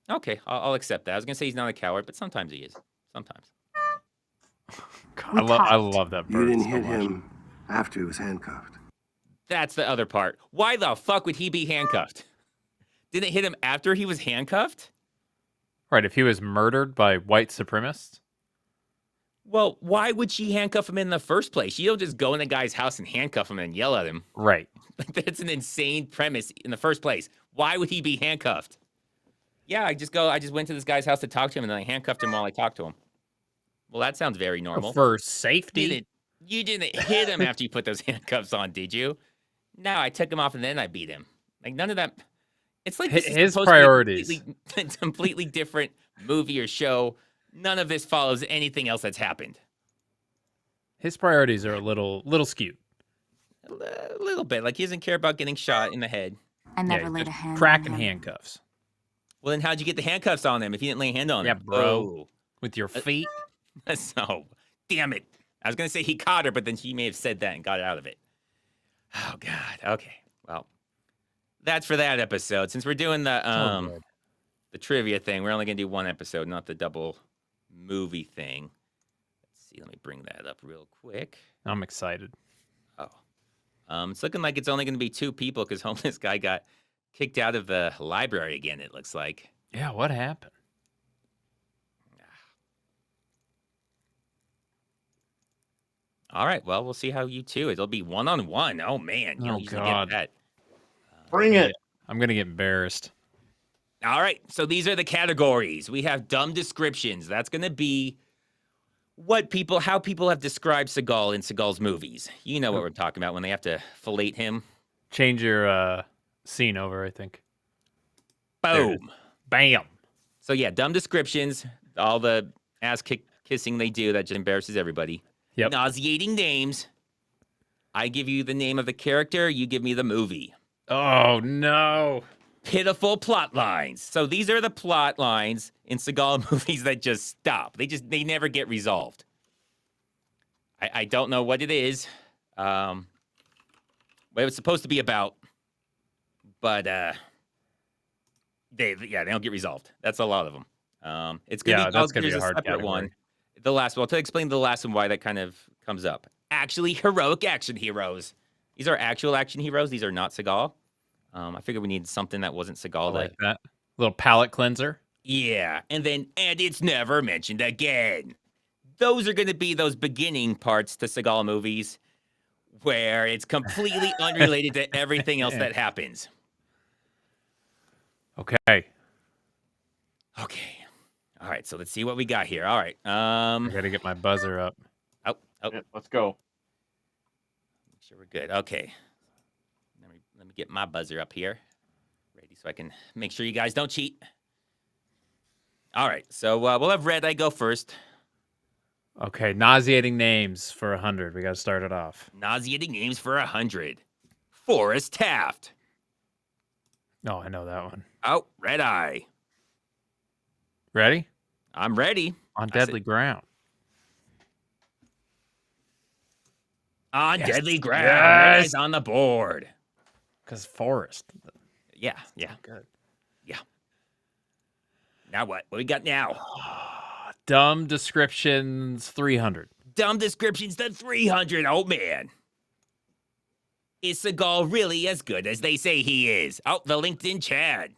Okay, I'll accept that. I was going to say he's not a coward, but sometimes he is. Sometimes. God, I love that bird. You didn't hit him after he was handcuffed. That's the other part. Why the fuck would he be handcuffed? Didn't it hit him after he was handcuffed? Right, if he was murdered by white supremacists? Well, why would she handcuff him in the first place? You don't just go in the guy's house and handcuff him and yell at him. Right. That's an insane premise in the first place. Why would he be handcuffed? Yeah, I just went to this guy's house to talk to him, and then I handcuffed him while I talked to him. Well, that sounds very normal. For safety. You didn't hit him after you put those handcuffs on, did you? No, I took him off, and then I beat him. Like, none of that... It's like this his priorities. Is a completely different movie or show. None of this follows anything else that's happened. His priorities are a little skewed. A little bit. Like he doesn't care about getting shot in the head. I never Yeah, laid a just hand cracking on him. handcuffs. Well, then how'd you get the handcuffs on him if you didn't lay a hand on Yeah, him? bro. With your feet. So, damn it. I was going to say he caught her, but then she may have said that and got out of it. Oh, God. Okay. Well, that's for that episode. Since we're doing the trivia thing, we're only going to do one episode, not the double movie thing. Let's see. Let me bring that up real quick. I'm excited. Oh. It's looking like it's only going to be 2 people because homeless guy got kicked out of the library again, it looks like. Yeah, what happened? All right, well, we'll see how you two. It'll be 1-on-1. Oh, man. You don't usually God. get that. Bring it. I'm going to get embarrassed. All right, so these are the categories. We have dumb descriptions. That's going to be how people have described Seagal in Seagal's movies. You know what we're talking about when they have to fillet him. Change your scene over, I think. Boom. Bam. So, yeah, dumb descriptions, all the ass-kissing they do that just embarrasses everybody. Yep. Nauseating names. I give you the name of the character, you give me the movie. Oh, no. Pitiful plot lines. So these are the plot lines in Seagal movies that just stop. They never get resolved. I don't know what it is. What it was supposed to be about. But they don't get resolved. That's a lot of them. It's gonna be that's gonna be a hard separate category. one. The last one. To explain the last one, why that kind of comes up. Actually, heroic action heroes. These are actual action heroes. These are not Seagal. I figured we needed something that wasn't Seagal. I like that. Little palate cleanser. Yeah, and it's never mentioned again. Those are going to be those beginning parts to Seagal movies where it's completely unrelated to everything else that happens. Okay. All right, so let's see what we got here. All right. I got to get my buzzer up. Oh. Yeah, let's go. Make sure we're good. Okay. Let me get my buzzer up here. Ready so I can make sure you guys don't cheat. All right, so we'll have Red Eye go first. Okay, nauseating names for 100. We got to start it off. Nauseating names for 100. Forrest Taft. Oh, I know that one. Oh, Red Eye. Ready? I'm ready. On Deadly Ground. On Deadly Ground. Yes. Red Eye's on the board. Because Forrest. Yeah. Good. Yeah. Now what? What we got now? Dumb descriptions 300. Dumb descriptions to 300. Oh, man. Is Seagal really as good as they say he is? Oh, the LinkedIn Chad.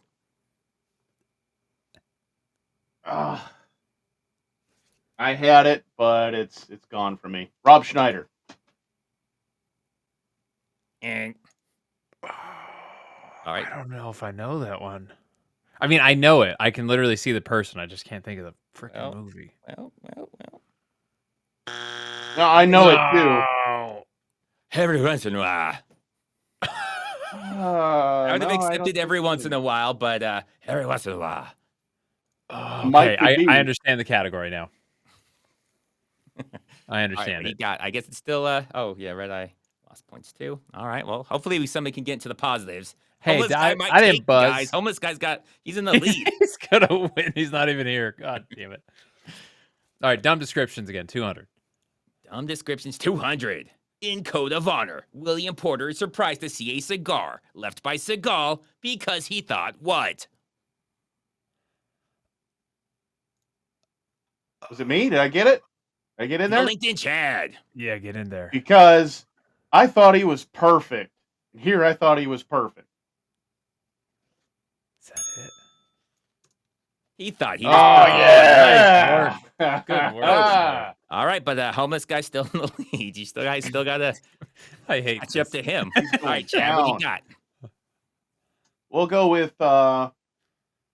I had it, but it's gone from me. Rob Schneider. And all right. I don't know if I know that one. I mean, I know it. I can literally see the person. I just can't think of the freaking movie. Well. No, I know it too. Every once in a while. I would have accepted every once in a while, but every once in a while. Okay, I understand the category now. I understand it. I guess it's still Red Eye lost points too. All right, well, hopefully somebody can get into the positives. Hey, Homeless guy might I didn't take, buzz. guys. Homeless guy's he's in the lead. He's gonna win. He's not even here. God damn it. All right, dumb descriptions again, 200. Dumb descriptions 200. In Code of Honor, William Porter is surprised to see a cigar left by Seagal because he thought what? Was it me? Did I get it? Did I get in there? LinkedIn Chad. Yeah, get in there. Because I thought he was perfect. Here I thought he was perfect. Is that it? He thought he was yeah! Nice work. Good work. All right, but the homeless guy's still in the lead. You still got to I hate catch up to him. He's All going right, Chad, what do you down. got? We'll go with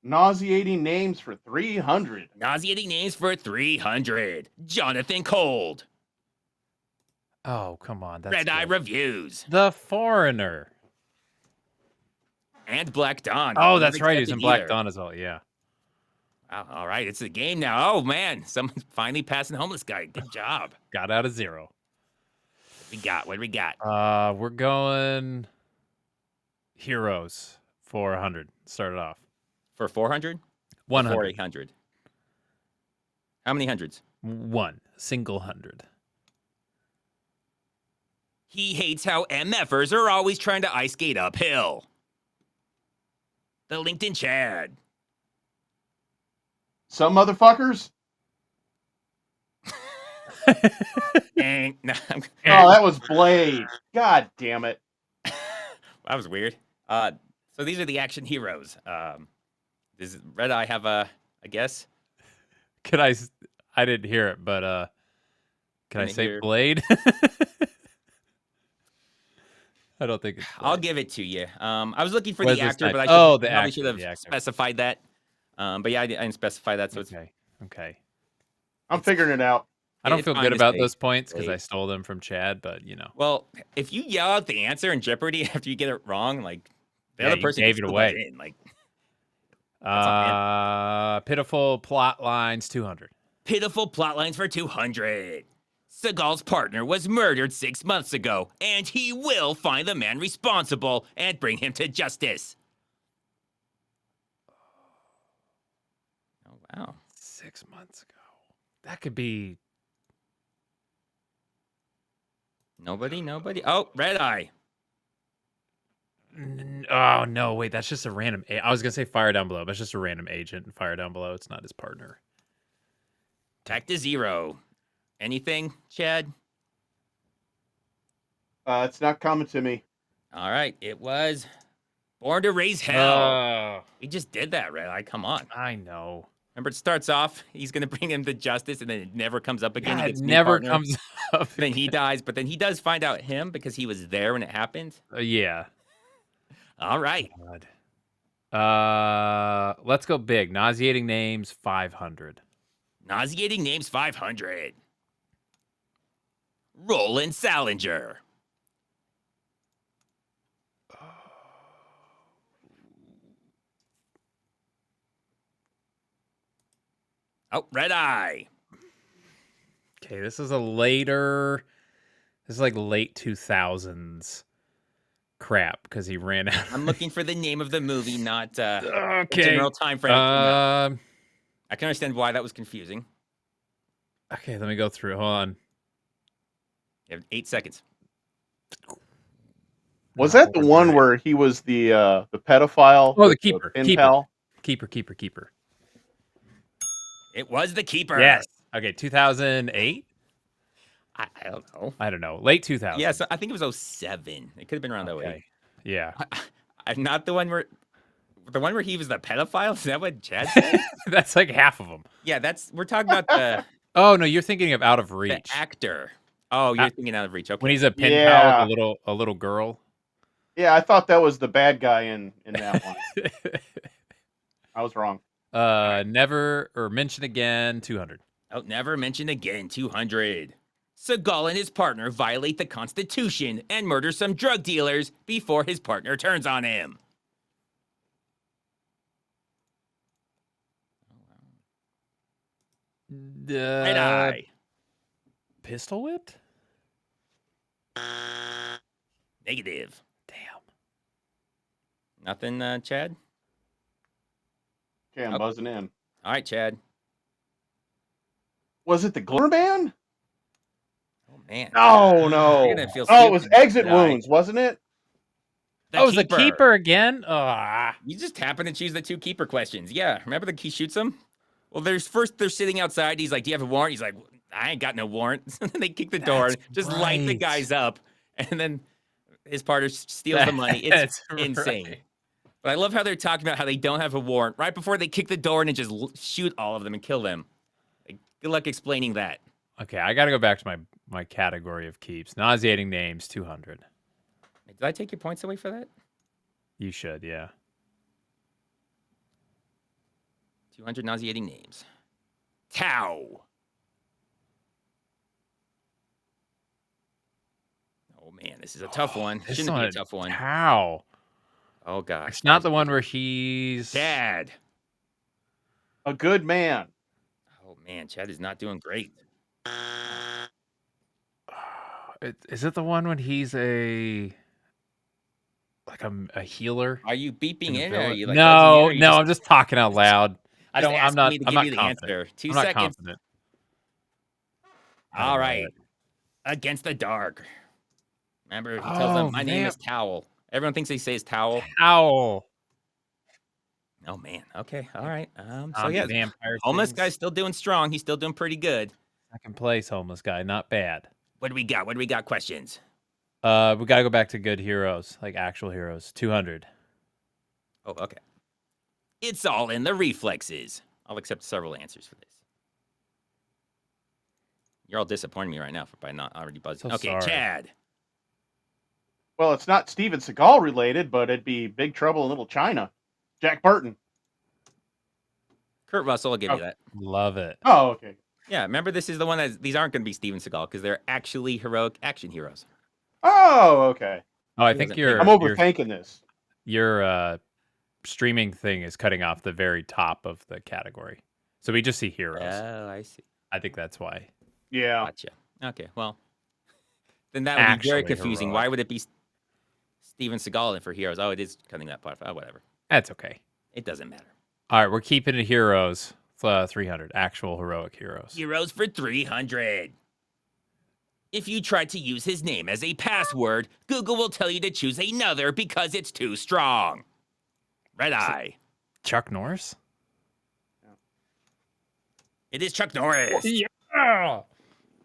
nauseating names for 300. Nauseating names for 300. Jonathan Cold. Oh, come on. That's Red Eye good. Reviews. The Foreigner. And Black Dawn. Oh, that's right. He's in Accepted Black either. Dawn as well. Yeah. Wow, all right, it's a game now. Oh, man. Someone's finally passing homeless guy. Good job. Got out of 0. We got what we got. We're going heroes for 100. Start it off. For 400? 100. For 800. How many hundreds? One single 100. He hates how MFers are always trying to ice skate uphill. The LinkedIn Chad. Some motherfuckers. And, Oh, that was Blade. God damn it. That was weird. So these are the action heroes. Does Red Eye have a guess? Can I didn't hear it, but can I say Blade? I don't think it's Blade. I'll give it to you. I was looking for What the is this actor, type? but I Oh, should have specified that. But yeah, I didn't specify that, so it's okay. I'm figuring it out. I don't It's feel fine good to about say those points because Blade. I stole them from Chad, but you know. Well, if you yell out the answer in Jeopardy after you get it wrong, like the other you person gave can it still away. buzz in, like Pitiful plot lines 200. Pitiful plot lines for 200. Seagal's partner was murdered 6 months ago, and he will find the man responsible and bring him to justice. Oh, wow. 6 months ago. That could be... Nobody? Oh, Red Eye. Oh, no, wait, that's just a random... I was going to say Fire Down Below, but it's just a random agent. Fire Down Below, it's not his partner. Back to 0. Anything, Chad? It's not coming to me. All right, it was Born to Raise Hell. We just did that, Red Eye. Come on. I know. Remember, it starts off, he's going to bring him to justice, and then it never comes up again. Yeah, He gets it a new never partner. comes up. Then he dies, but then he does find out him because he was there when it happened. Yeah. All right. Let's go big. Nauseating names 500. Nauseating names 500. Roland Salinger. Oh, Red Eye. Okay, this is a later... This is like late 2000s crap because he ran out. I'm looking for the name of the movie, not okay. general time frame. I can understand why that was confusing. Okay, let me go through. Hold on. You have 8 seconds. Was that the one where he was the pedophile? Oh, the keeper. pen Keeper. pal? Keeper. It was the keeper. Yes. Okay, 2008? I don't know. Late 2000. Yes, I think it was 07. It could have been around 08. Yeah. I'm not the one where he was the pedophile. Is that what Chad said? That's like half of them. Yeah, we're talking about the Oh no, you're thinking of Out of Reach. the actor. Oh, you're thinking Out of Reach. Okay. When he's a pen pal with a little girl. Yeah, I thought that was the bad guy in that one. I was wrong. Never or mention again 200. Oh, never mention again 200. Seagal and his partner violate the Constitution and murder some drug dealers before his partner turns on him. Red Eye. Pistol whipped? Negative. Damn. Nothing, Chad? Okay, I'm buzzing in. All right, Chad. Was it the Glimmer Man? Oh, man. No. You're gonna feel It was stupid, Exit Red Eye. Wounds, wasn't it? The keeper again? You just happen to choose the 2 keeper questions. Yeah, remember he shoots him? Well, they're sitting outside. He's like, do you have a warrant? He's like, I ain't got no warrant. They kick the door and just light the guys up. And then his partner steals the money. It's insane. Right. But I love how they're talking about how they don't have a warrant right before they kick the door and then just shoot all of them and kill them. Like, good luck explaining that. Okay, I got to go back to my category of keeps. Nauseating names 200. Did I take your points away for that? You should, yeah. 200 nauseating names. Tau. Oh, man, this is a tough one. This Shouldn't be a one, tough one. Tau. Oh, gosh. It's not the one where he's... Chad. A good man. Oh, man, Chad is not doing great. Is it the one when he's a healer? Are you beeping in, or are villain? you like buzzing in, No, or you no, I'm just talking out loud. I just don't. I'm asking not. me to I'm give you not the confident. answer? 2 I'm not seconds. confident. All right. Against the Dark. Remember, he tells them, "My name is Towel." Everyone thinks he says Towel. Owl. Oh man. Okay. All right. So yeah, vampire homeless things. guy's still doing strong. He's still doing pretty good. Second place, homeless guy. Not bad. What do we got? What do we got? Questions? We gotta go back to good heroes, like actual heroes. 200. Oh, okay. It's all in the reflexes. I'll accept several answers for this. You're all disappointing me right now by not already buzzing. So Okay, sorry. Chad. Well, it's not Steven Seagal related, but it'd be Big Trouble in Little China. Jack Burton. Kurt Russell, I'll give you that. Love it. Oh, okay. Yeah, remember this is the one that these aren't going to be Steven Seagal because they're actually heroic action heroes. Oh, okay. Oh, I think I'm overthinking this. Your streaming thing is cutting off the very top of the category, so we just see heroes. Oh, I see. I think that's why. Yeah. Gotcha. Okay, well, then that would be very Actually confusing. heroic. Why would it be Steven Seagal for heroes? Oh, it is cutting that part. Oh, whatever. That's okay. It doesn't matter. All right, we're keeping it heroes. 300 actual heroic heroes. Heroes for 300. If you try to use his name as a password, Google will tell you to choose another because it's too strong. Red Eye. Chuck Norris? It is Chuck Norris. Yeah.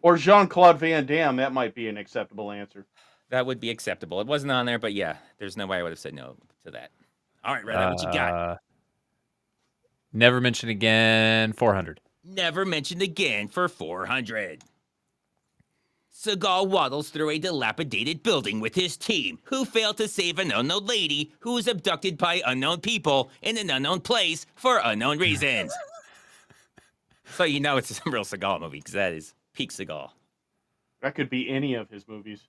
Or Jean-Claude Van Damme. That might be an acceptable answer. That would be acceptable. It wasn't on there, but yeah, there's no way I would have said no to that. All right, Red Eye, what you got? Never mention again. 400. Never mentioned again for 400. Seagal waddles through a dilapidated building with his team, who fail to save an unknown lady who was abducted by unknown people in an unknown place for unknown reasons. So you know it's a real Seagal movie, because that is peak Seagal. That could be any of his movies.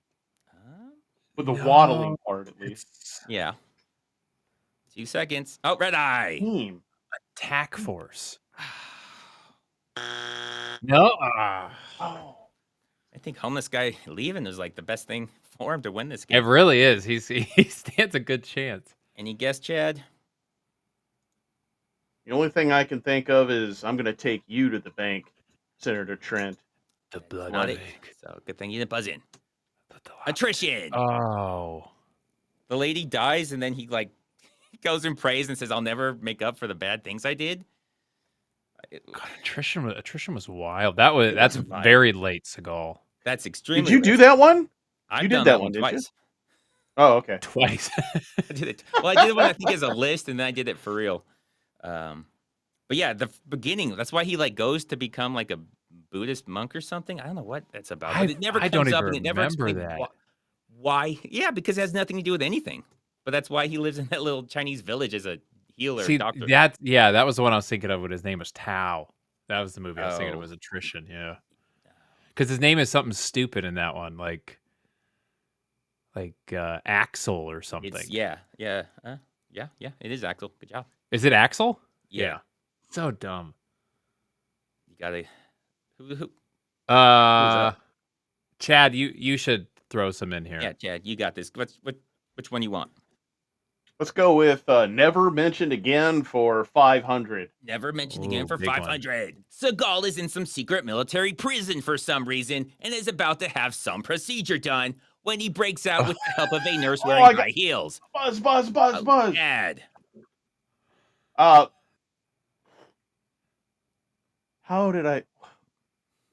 With the waddling part, at least. Yeah. 2 seconds. Oh, Red Eye. Team. Attack Force. No. Oh. I think homeless guy leaving is like the best thing for him to win this game. It really is. He stands a good chance. Any guess, Chad? The only thing I can think of is I'm going to take you to the bank, Senator Trent. The blood Not it. bank. So good thing you didn't buzz in. Attrition. Oh. The lady dies, and then he like goes and prays and says, "I'll never make up for the bad things I did." God, attrition was wild. That's very late, Seagal. That's extremely. Did you do that one? I've did done that one, didn't twice. You? Oh, okay. Twice. I did it. Well, I did one I think as a list, and then I did it for real. But yeah, the beginning. That's why he like goes to become like a Buddhist monk or something. I don't know what that's about. But it never I comes don't up, even and it never remember explains that. why. Yeah, because it has nothing to do with anything. But that's why he lives in that little Chinese village as a healer doctor. That was the one I was thinking of when his name was Tao. That was the movie I was thinking it Oh. was attrition, yeah. Because his name is something stupid in that one, like Axel or something. It's, yeah. It is Axel. Good job. Is it Axel? Yeah. So dumb. You gotta. Who? Chad, you should throw some in here. Yeah, Chad, you got this. Which one you want? Let's go with Never Mentioned Again for 500. Never mentioned again for big one. 500. Seagal is in some secret military prison for some reason and is about to have some procedure done when he breaks out with the help of a nurse wearing high heels. Buzz. Chad. How did I...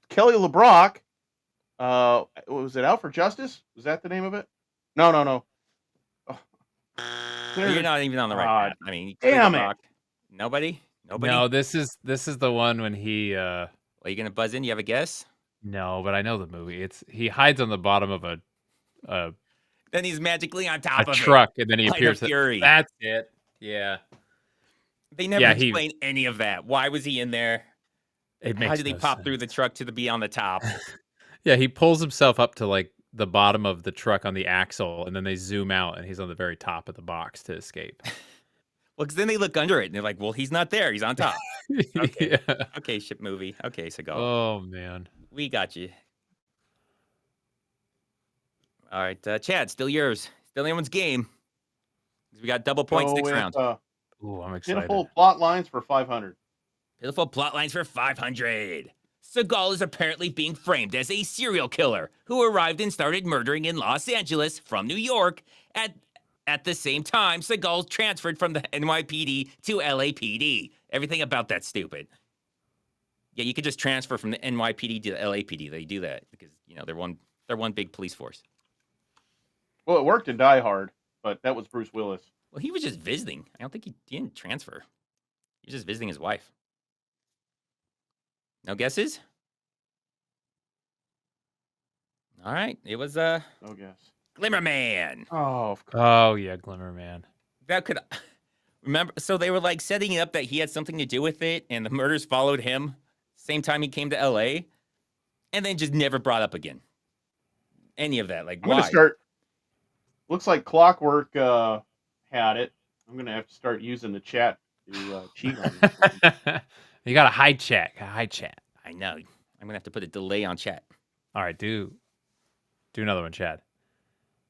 Kelly LeBrock. Was it Out for Justice? Was that the name of it? No. You're not even on the right path. I mean, damn it. Nobody? No, this is the one when he Are you gonna buzz in? You have a guess? No, but I know the movie. He hides on the bottom of a Then he's magically on top of truck, it. and then he Light appears. of Fury. That's it. Yeah. They never explain any of that. Why was he in there? It makes How did he no pop sense. through the truck to be on the top? Yeah, he pulls himself up to like the bottom of the truck on the axle, and then they zoom out, and he's on the very top of the box to escape. Well, because then they look under it, and they're like, well, he's not there. He's on top. Okay. Yeah. Okay, ship movie. Okay, Seagal. Oh man. We got you. All right, Chad, still yours. Still anyone's game. We got double points Go next with, round. Ooh, I'm excited. pitiful plot lines for 500. Pitiful plot lines for 500. Seagal is apparently being framed as a serial killer who arrived and started murdering in Los Angeles from New York. At the same time, Seagal transferred from the NYPD to LAPD. Everything about that's stupid. Yeah, you could just transfer from the NYPD to the LAPD. They do that because they're one big police force. Well, it worked in Die Hard, but that was Bruce Willis. Well, he was just visiting. I don't think he didn't transfer. He was just visiting his wife. No guesses? All right, it was No guess. Glimmer Man. Oh, of course. Oh yeah, Glimmer Man. That could remember. So they were like setting it up that he had something to do with it, and the murders followed him. Same time he came to LA, and then just never brought up again. Any of that? Like, I'm why? gonna start. Looks like Clockwork had it. I'm gonna have to start using the chat to cheat on it. You got a high chat. A high chat. I know. I'm gonna have to put a delay on chat. All right, do another one, Chad.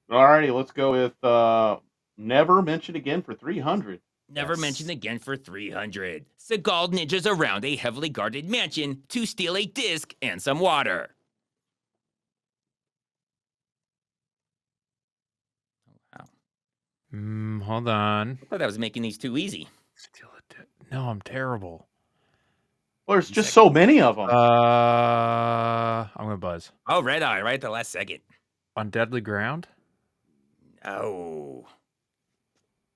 Alrighty, let's go with Never Mention Again for 300. Never mentioned again for 300. Seagal ninjas around a heavily guarded mansion to steal a disc and some water. Oh, wow. Hold on. I thought that was making these too easy. No, I'm terrible. Well, there's just so many of them. I'm gonna buzz. Oh, Red Eye, right at the last second. On Deadly Ground? No.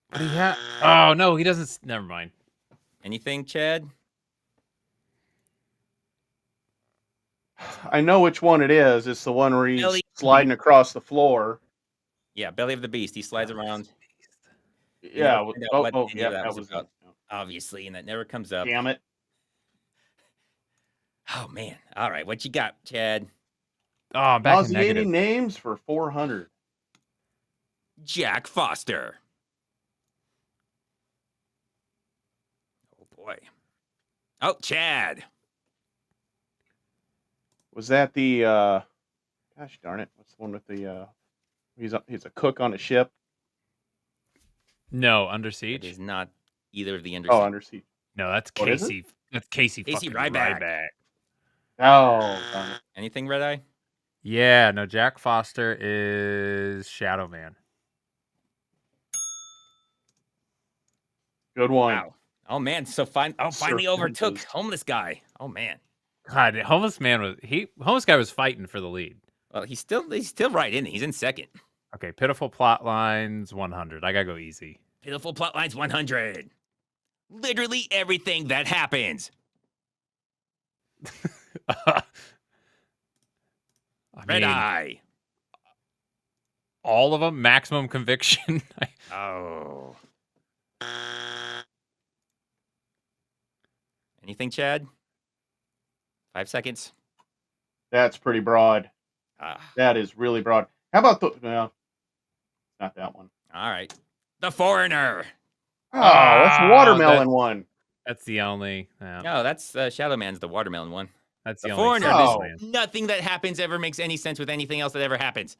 What do you have? Oh no, he doesn't. Never mind. Anything, Chad? I know which one it is. It's the one where he's sliding across the floor. Yeah, Belly of the Beast. He slides around. Yeah. Yeah, that was about, obviously, and that never comes up. Damn it. Oh man. All right, what you got, Chad? Oh, I'm back in Nauseating negative. names for 400. Jack Foster. Oh boy. Oh, Chad. Was that the gosh darn it, what's the one with the he's a cook on a ship? No, Under Siege. It is not either of the Under Oh, Siege. Under Siege. No, that's What is Casey. That's Casey. Casey fucking Ryback. Oh, darn it. Anything, Red Eye? Yeah, no. Jack Foster is Shadow Man. Good one. Wow. Oh man. So finally overtook Serpentis. homeless guy. Oh man. God, homeless guy was fighting for the lead. Well, he's still right in it. He's in second. Okay, pitiful plot lines 100. I gotta go easy. Pitiful plot lines 100. Literally everything that happens. Red Eye. All of them. Maximum Conviction. Oh. Anything, Chad? 5 seconds. That's pretty broad. That is really broad. How about no, not that one. All right. The Foreigner. Oh, that's the watermelon one. That's the only. No, that's Shadow Man's the watermelon one. That's the the Foreigner. only. Nothing that happens ever makes any sense with anything else that ever happens.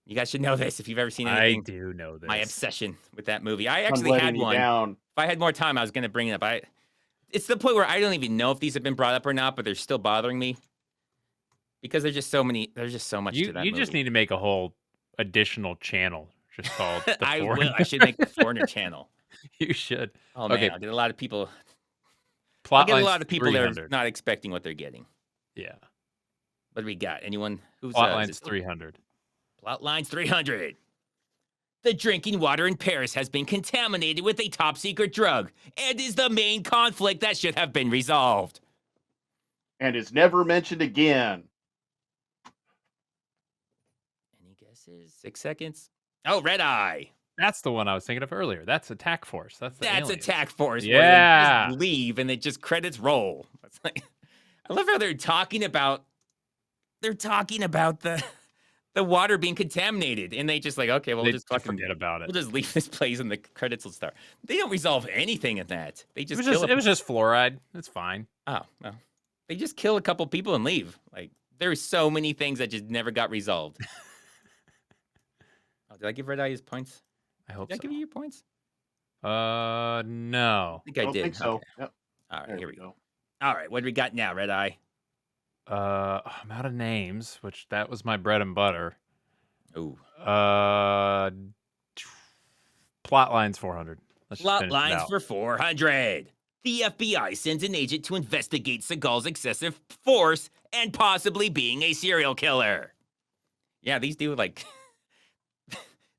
You guys should know this if you've ever seen anything. I do know this. My obsession with that movie. I actually had one. If I had more time, I was going to bring it up. It's the point where I don't even know if these have been brought up or not, but they're still bothering me because there's just so many. There's just so much to that. You just need to make a whole additional channel just called The I Foreigner. will. I should make the Foreigner channel. You should. Oh man, okay. I'll get a lot of people. Plot I'll get a lines lot of people that 300. are not expecting what they're getting. Yeah. What do we got? Anyone who's Plot lines 300. Plot lines 300. The drinking water in Paris has been contaminated with a top secret drug and is the main conflict that should have been resolved. And is never mentioned again. Any guesses? 6 seconds. Oh, Red Eye. That's the one I was thinking of earlier. That's Attack Force. That's aliens. Attack Force. Yeah. Where they just leave and they just credits roll. It's like, I love how they're talking about the water being contaminated, and they just like, okay, well, They we'll just fucking forget about it. We'll just leave this place and the credits will start. They don't resolve anything in that. They just it was just fluoride. It's fine. Oh, well. They just kill a couple people and leave. Like, there's so many things that just never got resolved. Did I give Red Eye his points? I hope Did I so. give you your points? No. I think I don't did. think so. Okay. Yep. All right, There here we we go. All right, what do we got now, Red Eye? I'm out of names, which that was my bread and butter. Ooh. Plot lines 400. Let's just Plot finish it lines out. for 400. The FBI sends an agent to investigate Seagal's excessive force and possibly being a serial killer. Yeah, these do like.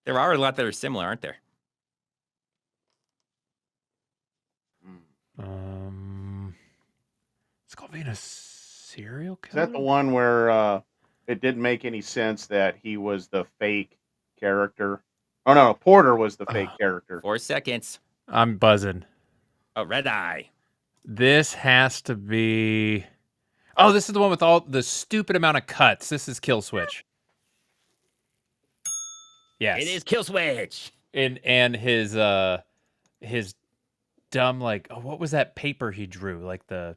There are a lot that are similar, aren't there? It's called being a serial Is killer. that the one where it didn't make any sense that he was the fake character? Oh no, Porter was the fake character. 4 seconds. I'm buzzing. Oh, Red Eye. This has to be. Oh, this is the one with all the stupid amount of cuts. This is Kill Switch. Yes. It is Kill Switch. And his dumb what was that paper he drew? Like the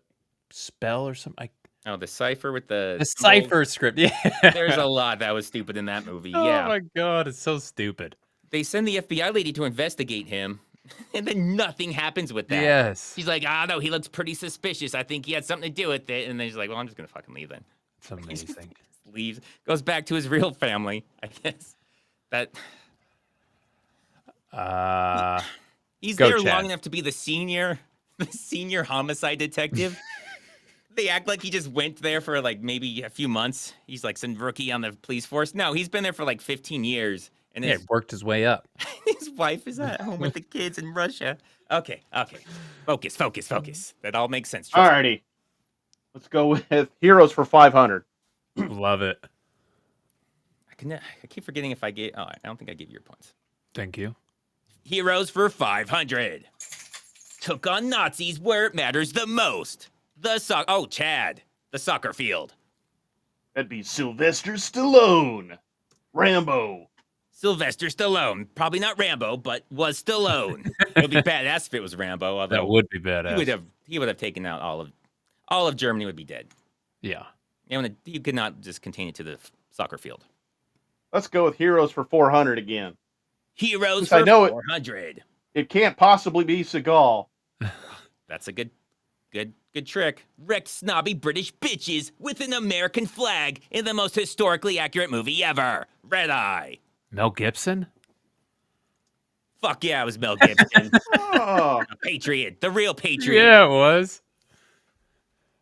spell or something? Oh, the cipher with the cipher script. Yeah. There's a lot that was stupid in that movie. Oh Yeah. my god, it's so stupid. They send the FBI lady to investigate him, and then nothing happens with that. Yes. She's like, no, he looks pretty suspicious. I think he had something to do with it. And then she's like, well, I'm just going to fucking leave then. It's amazing. Leaves, goes back to his real family, I guess. He's there Chad. long enough to be the senior homicide detective. They act like he just went there for like maybe a few months. He's like some rookie on the police force. No, he's been there for like 15 years. And Yeah, worked his way up. his wife is at home with the kids in Russia. Okay. Focus. That all makes sense. Trust me. Alrighty. Let's go with Heroes for 500. Love it. I keep forgetting if I gave. Oh, I don't think I gave you your points. Thank you. Heroes for 500. Took on Nazis where it matters the most. Chad. The soccer field. That'd be Sylvester Stallone. Rambo. Sylvester Stallone. Probably not Rambo, but was Stallone. It would be badass if it was Rambo. Although That would be badass. He would have taken out all of Germany would be dead. Yeah. You could not just contain it to the soccer field. Let's go with Heroes for 400 again. Heroes Since for I know 400. It can't possibly be Seagal. That's a good trick. Wrecked snobby British bitches with an American flag in the most historically accurate movie ever. Red Eye. Mel Gibson? Fuck yeah, it was Mel Gibson. Oh. A patriot. The real patriot. Yeah, it was.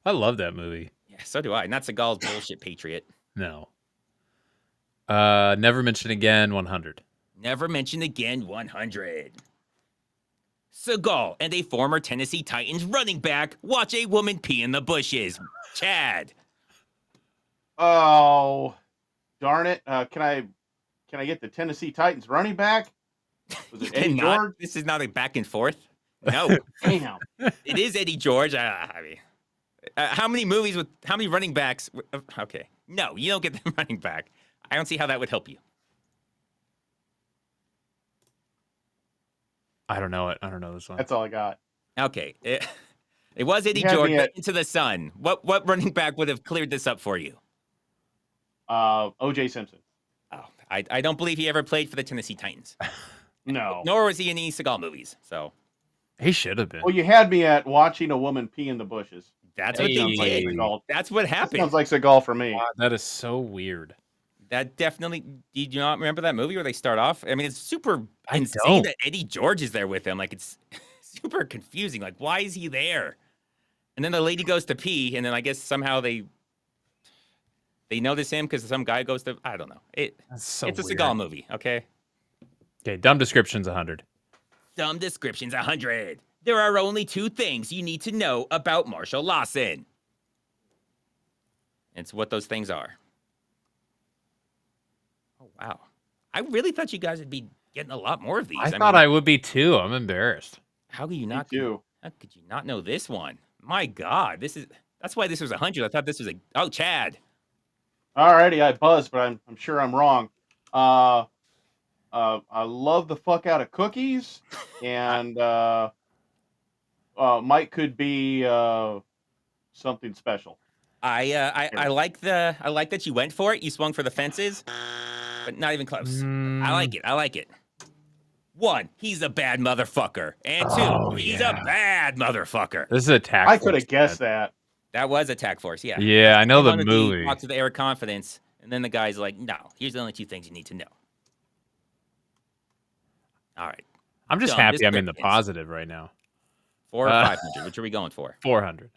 I love that movie. Yeah, so do I. Not Seagal's bullshit patriot. No. Never Mention Again, 100. Never Mention Again, 100. Seagal and a former Tennessee Titans running back watch a woman pee in the bushes. Chad. Oh, darn it. Can I get the Tennessee Titans running back? Was it Eddie George? This is not a back and forth. No. Damn. It is Eddie George. How many running backs? Okay. No, you don't get the running back. I don't see how that would help you. I don't know it. I don't know this one. That's all I got. Okay. It was Eddie George, but Into the Sun. What running back would have cleared this up for you? O.J. Simpson. Oh, I don't believe he ever played for the Tennessee Titans. No. Nor was he in any Seagal movies. So he should have been. Well, you had me at watching a woman pee in the bushes. That's what they did. That's what happened. That sounds like Seagal for me. Wow, that is so weird. That definitely. Did you not remember that movie where they start off? I mean, it's super insane that Eddie George is there with him. Like, it's super confusing. Like, why is he there? And then the lady goes to pee, and then I guess somehow they notice him because some guy goes to. I don't know. It's a Seagal movie. Okay. Okay. Dumb descriptions 100. Dumb descriptions 100. There are only 2 things you need to know about Marshall Lawson. It's what those things are. Oh, wow. I really thought you guys would be getting a lot more of these. I thought I would be too. I'm embarrassed. How could you not? How could you not know this one? My God, that's why this was 100. I thought this was Chad. Alrighty, I buzzed, but I'm sure I'm wrong. I love the fuck out of cookies, and Mike could be something special. I like that you went for it. You swung for the fences. but not even close. I like it. I like it. 1, he's a bad motherfucker. And 2, he's a bad motherfucker. This is Attack I Force. could have guessed that. That was Attack Force, yeah. Yeah, I know the One of movie. Walk to the air of confidence, and then the guy's like, no, here's the only 2 things you need to know. All right. I'm just Dumb happy I'm in the descriptions. positive right now. 4 or 500? Which are we going for? 400.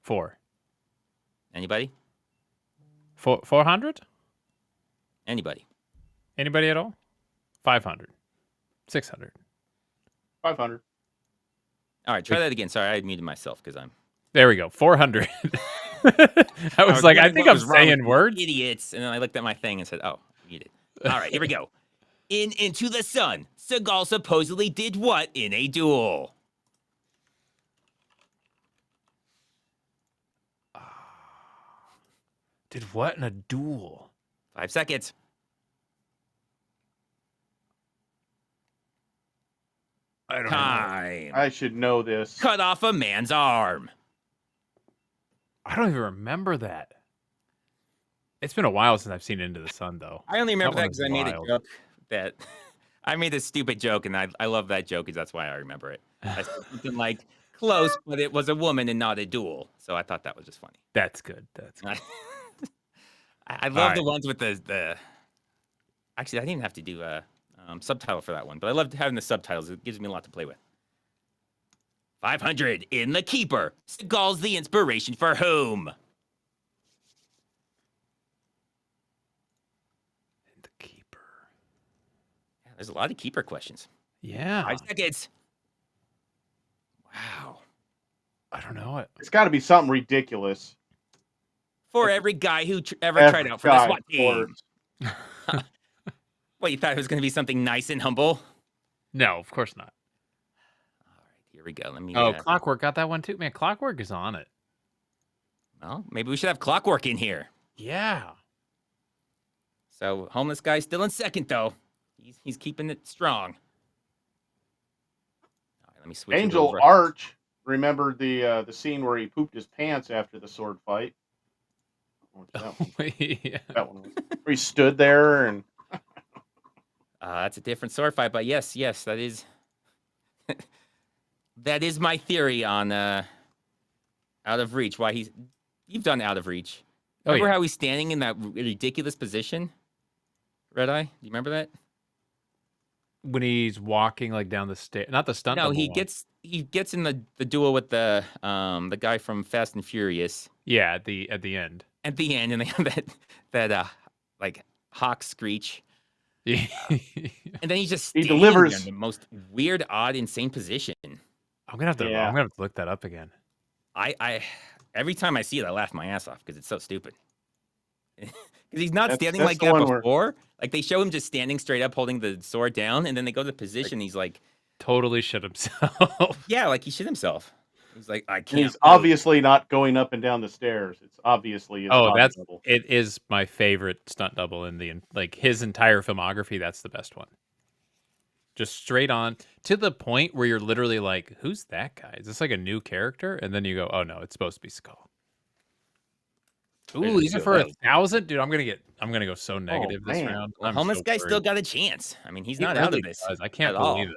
4. Anybody? 400? Anybody? Anybody at all? 500. 600. 500. All right, try that again. Sorry, I muted myself because I'm. There we go. 400. I was like, I think I'm saying words. Idiots. And then I looked at my thing and said, oh, muted. All right, here we go. In Into the Sun, Seagal supposedly did what in a duel? Did what in a duel? 5 seconds. I don't know. Time. I should know this. Cut off a man's arm. I don't even remember that. It's been a while since I've seen Into the Sun, though. I only remember That that one because was I made a wild. joke that I made a stupid joke, and I love that joke because that's why I remember it. I said something like close, but it was a woman and not a duel. So I thought that was just funny. That's good. That's good. I love the ones with the. Actually, I didn't have to do a subtitle for that one, but I loved having the subtitles. It gives me a lot to play with. 500 in The Keeper. Seagal's the inspiration for whom? The Keeper. Yeah, there's a lot of Keeper questions. Yeah. 5 seconds. Wow. I don't know it. It's got to be something ridiculous. For every guy who ever tried out for the SWAT team. What, you thought it was going to be something nice and humble? No, of course not. All right, here we go. Let me. Clockwork got that one too. Man, Clockwork is on it. Well, maybe we should have Clockwork in here. Yeah. So, homeless guy still in second, though. He's keeping it strong. All right, let me switch. Angel Arch remembered the scene where he pooped his pants after the sword fight. That one. Yeah. That one was, where he stood there and. That's a different sword fight, but yes, that is that is my theory on Out of Reach. Why you've done Out of Reach. Remember how he's standing in that ridiculous position? Red Eye, do you remember that? When he's walking like down the stairs, not the stunt. No, double he one. gets in the duel with the guy from Fast and Furious. Yeah, at the end. At the end, and they have that like hawk screech. Yeah. And then he just He standing delivers. there in the most weird, odd, insane position. I'm gonna have to look that up again. I every time I see it, I laugh my ass off because it's so stupid. Because he's not standing that's like the that one where- before. Like they show him just standing straight up, holding the sword down, and then they go to the position. He's like, Totally shit himself. yeah, like he shit himself. He's like, I And can't. he's obviously not going up and down the stairs. It's obviously his body double. It is my favorite stunt double in the like his entire filmography. That's the best one. Just straight on to the point where you're literally like, "Who's that guy? Is this like a new character?" And then you go, "Oh no, it's supposed to be Skull." Ooh, even for 1,000, dude, I'm gonna go so negative this man. round. Well, I'm homeless so guy worried. still got a chance. I mean, he's He not out really of this. does. I can't at all. believe it.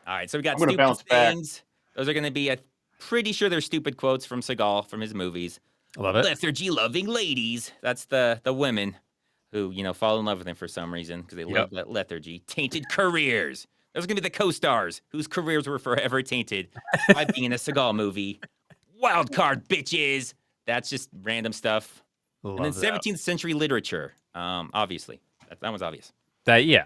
All right, so we got I'm gonna stupid bounce back. things. Those are going to be pretty sure they're stupid quotes from Seagal from his movies. I love it. Lethargy loving ladies. That's the women who, fall in love with him for some reason because they love that lethargy. Tainted careers. Those are going to be the co-stars whose careers were forever tainted by being in a Seagal movie. Wild card bitches. That's just random stuff. Love and then that. 17th century literature. Obviously. That one's obvious. Yeah.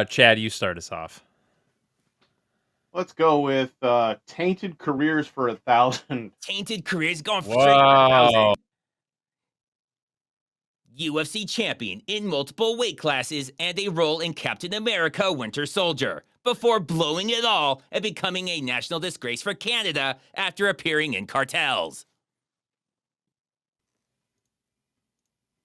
Chad, you start us off. Let's go with tainted careers for 1,000. Tainted careers going for straight for 1,000. Wow. UFC champion in multiple weight classes and a role in Captain America Winter Soldier before blowing it all and becoming a national disgrace for Canada after appearing in cartels.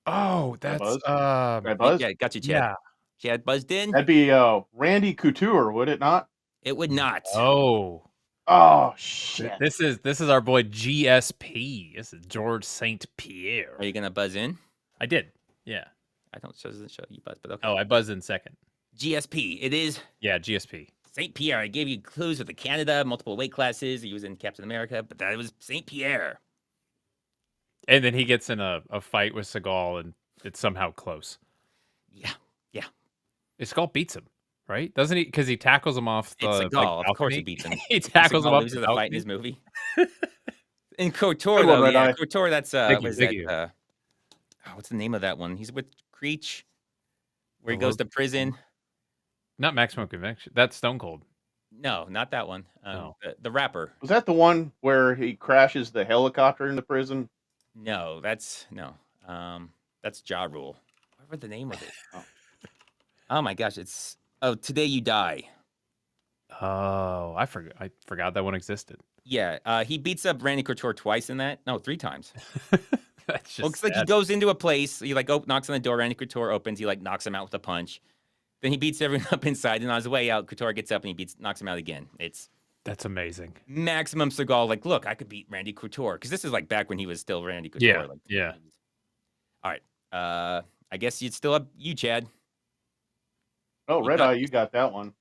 Oh, that's Buzz? Right, Buzz? Yeah, got you, Chad. yeah. Chad buzzed in? That'd be Randy Couture, would it not? It would not. Oh, Oh shit! This is our boy GSP. This is George St. Pierre. Are you gonna buzz in? I did. Yeah. I don't doesn't show you buzz, but okay. Oh, I buzzed in second. GSP. It is Yeah, GSP. St. Pierre. I gave you clues with the Canada, multiple weight classes. He was in Captain America, but that was St. Pierre. And then he gets in a fight with Seagal, and it's somehow close. Yeah. Seagal beats him, right? Doesn't he? Because he tackles him off the It's Seagal. balcony. Of course he beats him. He tackles him Seagal off loses the a fight in balcony. his movie. In KOTOR, Good one, though, Red yeah, Eye. KOTOR. That's Thank what you, is thank that? you. What's the name of that one? He's with Creech, where he goes to prison. Not Maximum Conviction. That's Stone Cold. No, not that one. The rapper. Was that the one where he crashes the helicopter in the prison? No, that's Ja Rule. What was the name of it? Oh my gosh, it's Today You Die. Oh, I forgot that one existed. Yeah, he beats up Randy Couture twice in that. No, 3 times. That's just Looks like he goes into a place. He knocks on the door. Randy Couture opens. He knocks him out with a punch. Then he beats everyone up inside. And on his way out, Couture gets up and he knocks him out again. That's amazing. Maximum Seagal. Look, I could beat Randy Couture because this is back when he was still Randy Couture. Yeah. All right. I guess it's still up you, Chad. Oh, Red Eye, you got that one.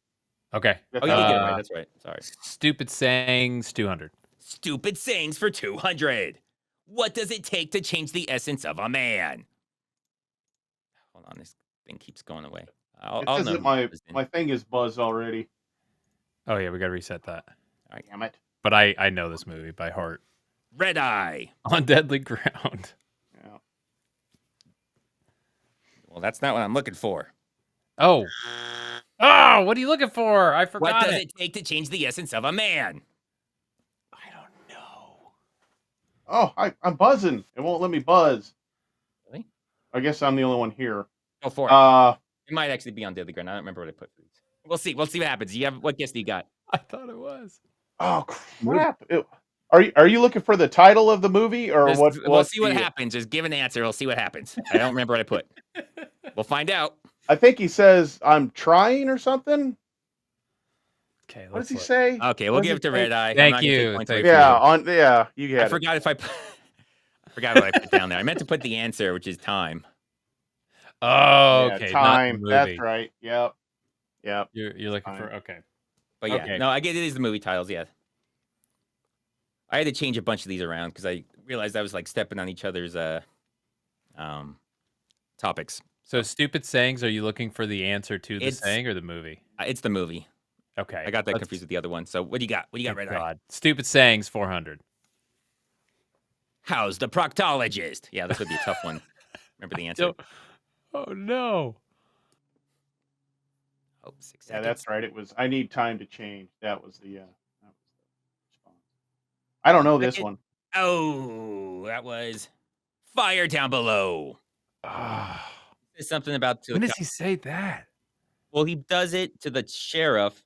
Okay. Oh, you did get it right. That's right. Sorry. Stupid sayings, 200. Stupid sayings for 200. What does it take to change the essence of a man? Hold on, this thing keeps going away. It says that my thing is buzzed already. Oh yeah, we gotta reset that. All right. Damn it. But I know this movie by heart. Red Eye. On Deadly Ground. Yeah. Well, that's not what I'm looking for. Oh, what are you looking for? I forgot. What does it take to change the essence of a man? I don't know. Oh, I'm buzzing. It won't let me buzz. Really? I guess I'm the only one here. Go for it. It might actually be on Deadly Ground. I don't remember what I put for these. We'll see. We'll see what happens. What guess do you got? I thought it was. Oh crap! Are you looking for the title of the movie or what? We'll see what happens. Just give an answer. We'll see what happens. I don't remember what I put. We'll find out. I think he says I'm trying or something. Okay. What does he say? Okay, we'll give it to Red Eye. Thank you. Yeah, you got it. I forgot I forgot what I put down there. I meant to put the answer, which is time. Oh, okay. Time. That's right. Yep. You're looking for okay. But yeah, no, I get it is the movie titles. Yeah, I had to change a bunch of these around because I realized I was stepping on each other's topics. So stupid sayings. Are you looking for the answer to the saying or the movie? It's the movie. Okay, I got that confused with the other one. So what do you got? What do you got, Red Eye? Stupid sayings, 400. How's the proctologist? Yeah, this would be a tough one. Remember the answer? Oh no. Oh, 6 seconds. Yeah, that's right. It was. I need time to change. That was the response. I don't know this one. Oh, that was Fire Down Below. There's something about when does he say that? Well, he does it to the sheriff.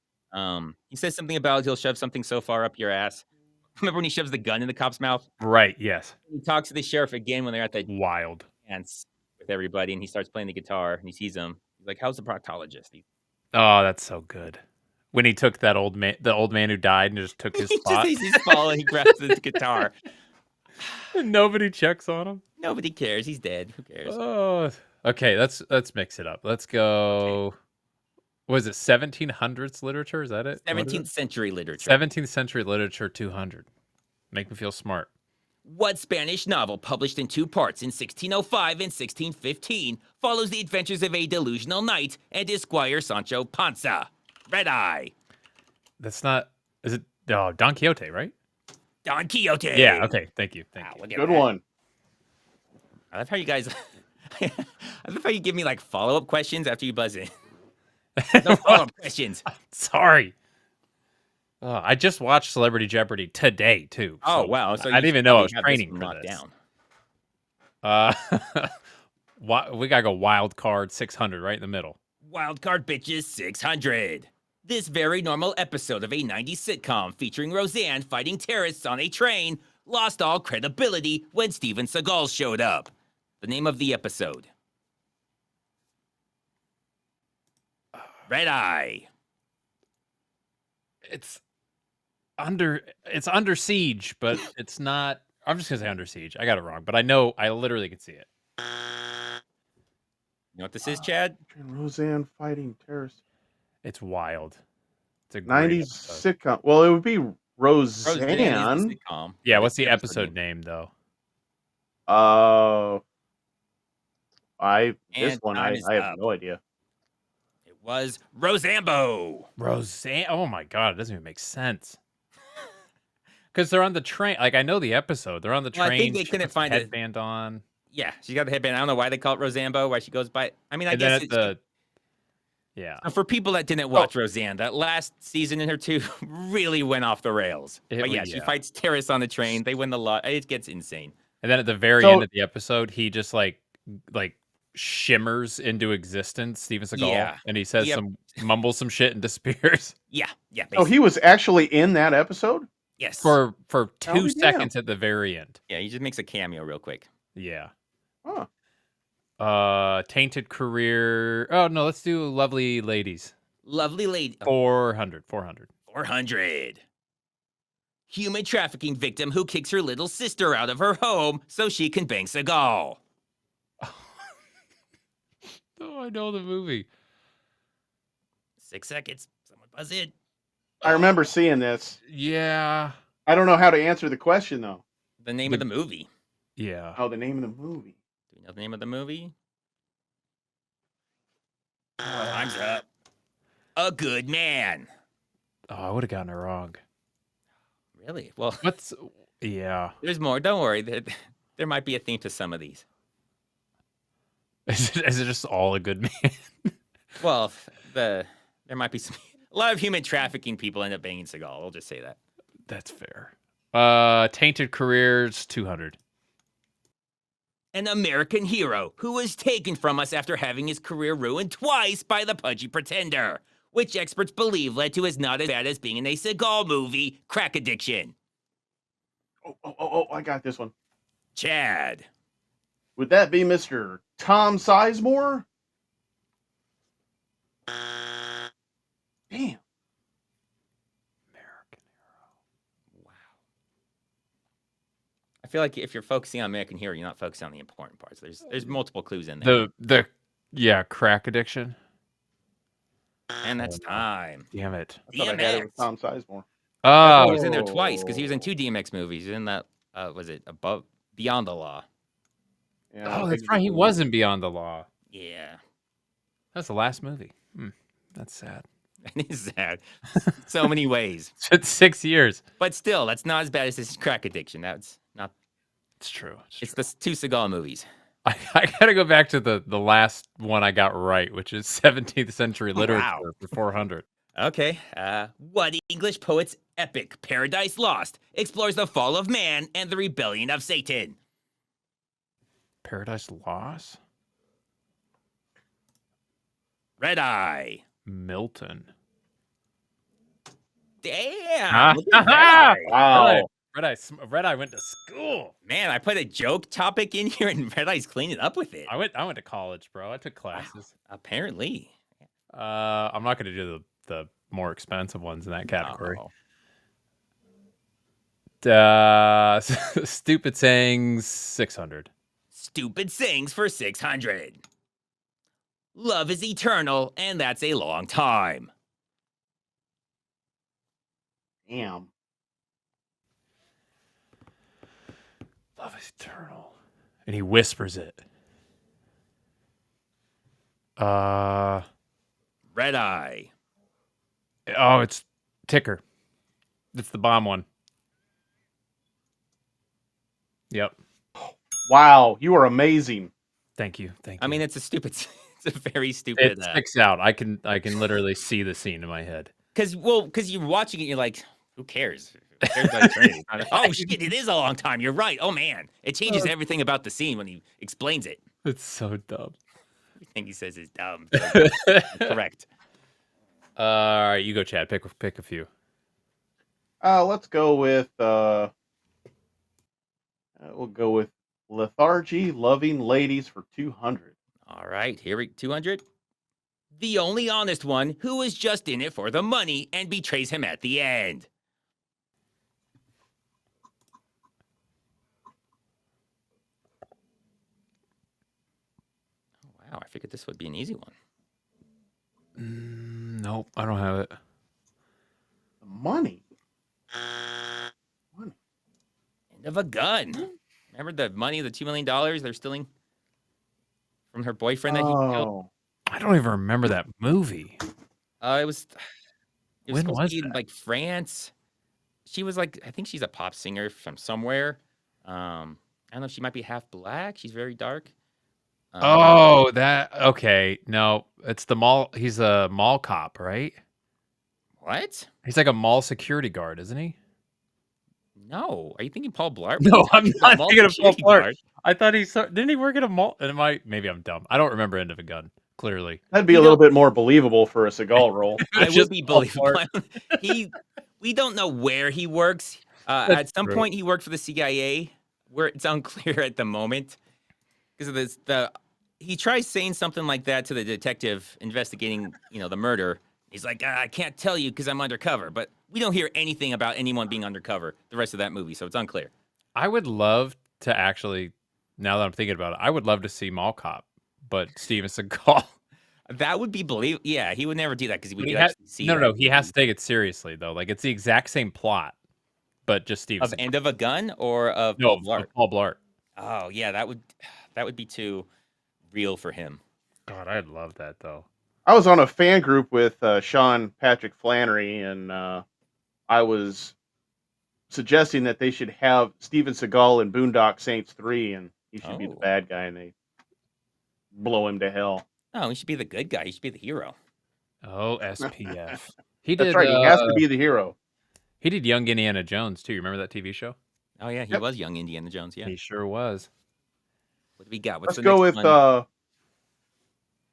He says something about he'll shove something so far up your ass. Remember when he shoves the gun in the cop's mouth? Right. Yes. He talks to the sheriff again when they're at the wild dance with everybody, and he starts playing the guitar, and he sees him. He's like, "How's the proctologist?" Oh, that's so good. When he took that old man, the old man who died, and just took his spot. He's falling. He grabs the guitar. And nobody checks on him. Nobody cares. He's dead. Who cares? Oh, okay. Let's mix it up. Let's go. Okay. Was it 1700s literature? Is that it? 17th century literature. 17th century literature, 200. Make me feel smart. What Spanish novel, published in 2 parts in 1605 and 1615, follows the adventures of a delusional knight and his squire Sancho Panza? Red Eye. That's not. Is it? Oh, Don Quixote, right? Don Quixote. Yeah. Okay. Thank you. Thank you. Good one. I love how you guys. I love how you give me follow-up questions after you buzz in. No follow-up questions. Sorry. I just watched Celebrity Jeopardy today too. Oh wow! So I didn't even know I was training for this. We gotta go wild card 600 right in the middle. Wild card bitches 600. This very normal episode of a 90s sitcom featuring Roseanne fighting terrorists on a train lost all credibility when Steven Seagal showed up. The name of the episode. Red Eye. It's Under Siege, but it's not. I'm just gonna say Under Siege. I got it wrong, but I literally could see it. You know what this is, Chad? Roseanne fighting terrorists. It's wild. It's a great 90s episode. sitcom. Well, it would be Roseanne is Roseanne. the sitcom. Yeah, What what's is the episode name though? This And one time I is have up. no idea. It was Rosambo. Roseanne. Oh my god, it doesn't even make sense. Because they're on the train. Like, I know the episode. They're on the Well, train. I think they she couldn't puts a find a headband on. Yeah, she's got the headband. I don't know why they call it Rosambo. Why she goes by? I mean, I And guess then it's yeah. for people that didn't watch Roseanne. That last season in her two really went off the rails. But yeah, she fights terrorists on the train. They win the lot. It gets insane. And then at the very end of the episode, he just like shimmers into existence, Steven Seagal, Yeah. and he says Yep. mumbles some shit and disappears. Yeah. Oh, he was actually in that episode? Yes. For I'll 2 be seconds at the very end. Yeah, he just makes a cameo real quick. Yeah. Huh. Tainted Career. Oh no, let's do Lovely Ladies. Lovely lady. 400. 400. Human trafficking victim who kicks her little sister out of her home so she can bang Seagal. Oh, I know the movie. 6 seconds. Someone buzz in. I remember seeing this. Yeah. I don't know how to answer the question though. The name of the movie. Yeah. Oh, the name of the movie. Do we know the name of the movie? Time's up. A Good Man. Oh, I would have gotten it wrong. Really? Well, yeah. There's more. Don't worry. There might be a theme to some of these. Is it just all A Good Man? Well, there might be a lot of human trafficking people end up banging Seagal. We'll just say that. That's fair. Tainted Careers, 200. An American hero who was taken from us after having his career ruined twice by the pudgy pretender, which experts believe led to his not as bad as being in a Seagal movie, crack addiction. Oh, I got this one. Chad. Would that be Mr. Tom Sizemore? Damn. I feel like if you're focusing on American Hero, you're not focusing on the important parts. There's multiple clues in there. The crack addiction. And that's time. Damn it. I thought I had it with Tom Sizemore. Oh, he was in there twice because he was in 2 DMX movies. He was in that was it Beyond the Law? Yeah, Oh, that's right. He wasn't Beyond the Law. Yeah. That's the last movie. That's sad. It is sad. So many ways. It's 6 years. But still, that's not as bad as his crack addiction. That's not. It's true. It's the 2 Seagal movies. I gotta go back to the last one I got right, which is 17th century literature for 400. Okay. What English poet's epic Paradise Lost explores the fall of man and the rebellion of Satan? Paradise Lost? Red Eye. Milton. Damn. Look at that. Wow. Red Eye went to school. Man, I put a joke topic in here and Red Eye's cleaning up with it. I went to college, bro. I took classes. Wow. Apparently. I'm not gonna do the more expensive ones in that category. Stupid sayings, 600. Stupid sayings for 600. Love is eternal, and that's a long time. Damn. Love is eternal. And he whispers it. Red Eye. Oh, it's Ticker. It's the bomb one. Yep. Wow, you are amazing. Thank you. I mean, it's a very stupid. It sticks out. I can literally see the scene in my head. Because you're watching it, you're like, who cares? Oh shit! It is a long time. You're right. Oh man, it changes everything about the scene when he explains it. It's so dumb. Everything he says is dumb. Correct. All right, you go, Chad. Pick a few. Let's go with we'll go with lethargy, loving ladies for 200. All right, here we 200. The only honest one who is just in it for the money and betrays him at the end. Wow, I figured this would be an easy one. Nope, I don't have it. Money. End of a gun. Remember the money, the $2 million they're stealing from her boyfriend that he killed? I don't even remember that movie. It was When supposed was to be in that? like France. She was like, I think she's a pop singer from somewhere. I don't know if she might be half black. She's very dark. Okay. No, it's the mall. He's a mall cop, right? What? He's like a mall security guard, isn't he? No. Are you thinking Paul Blart? No, I'm He's a not mall thinking of Paul security Blart. guard. I thought didn't he work at a mall? Maybe I'm dumb. I don't remember End of a Gun, clearly. That'd be a little bit more believable for a Seagal role. I would be believable. We don't know where he works. At some true. point, he worked for the CIA, where it's unclear at the moment. Because of this, he tries saying something like that to the detective investigating, the murder. He's like, I can't tell you because I'm undercover. But we don't hear anything about anyone being undercover the rest of that movie, so it's unclear. I would love to actually, now that I'm thinking about it, I would love to see Mall Cop, but Steven Seagal. That would be believable. Yeah, he would never do that because we could has, actually see. No, he has to take it seriously though. Like it's the exact same plot, but just Steven. Of End of a Gun or of no, Paul Blart? Paul Blart. Oh yeah, that would be too real for him. God, I'd love that though. I was on a fan group with Sean Patrick Flannery, and I was suggesting that they should have Steven Seagal in Boondock Saints 3, and he should be the bad guy, and they blow him to hell. No, he should be the good guy. He should be the hero. Oh, SPF. That's right. He has to be the hero. He did Young Indiana Jones too. You remember that TV show? Oh yeah, he was young Indiana Jones. Yeah, he sure was. What do we got? Let's go with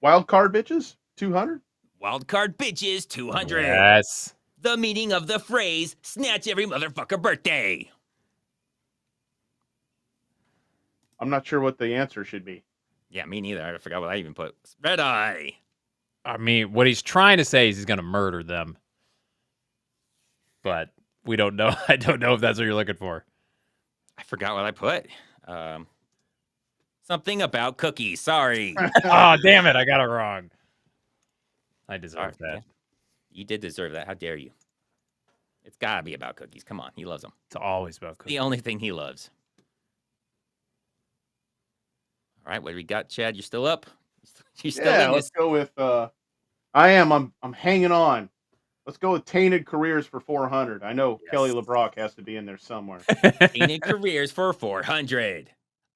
Wild Card Bitches 200. Wild Card Bitches 200. Yes. The meaning of the phrase "snatch every motherfucker birthday." I'm not sure what the answer should be. Yeah, me neither. I forgot what I even put. Red Eye. I mean, what he's trying to say is he's going to murder them. But we don't know. I don't know if that's what you're looking for. I forgot what I put. Something about cookies. Sorry. Oh, damn it. I got it wrong. I deserve that. Yeah. You did deserve that. How dare you? It's got to be about cookies. Come on. He loves them. It's always about cookies. The only thing he loves. All right. What do we got, Chad? You still up? You still in let's this? go with I'm hanging on. Let's go with Tainted Careers for 400. I know Kelly LeBrock has to be in there somewhere. Tainted Careers for 400.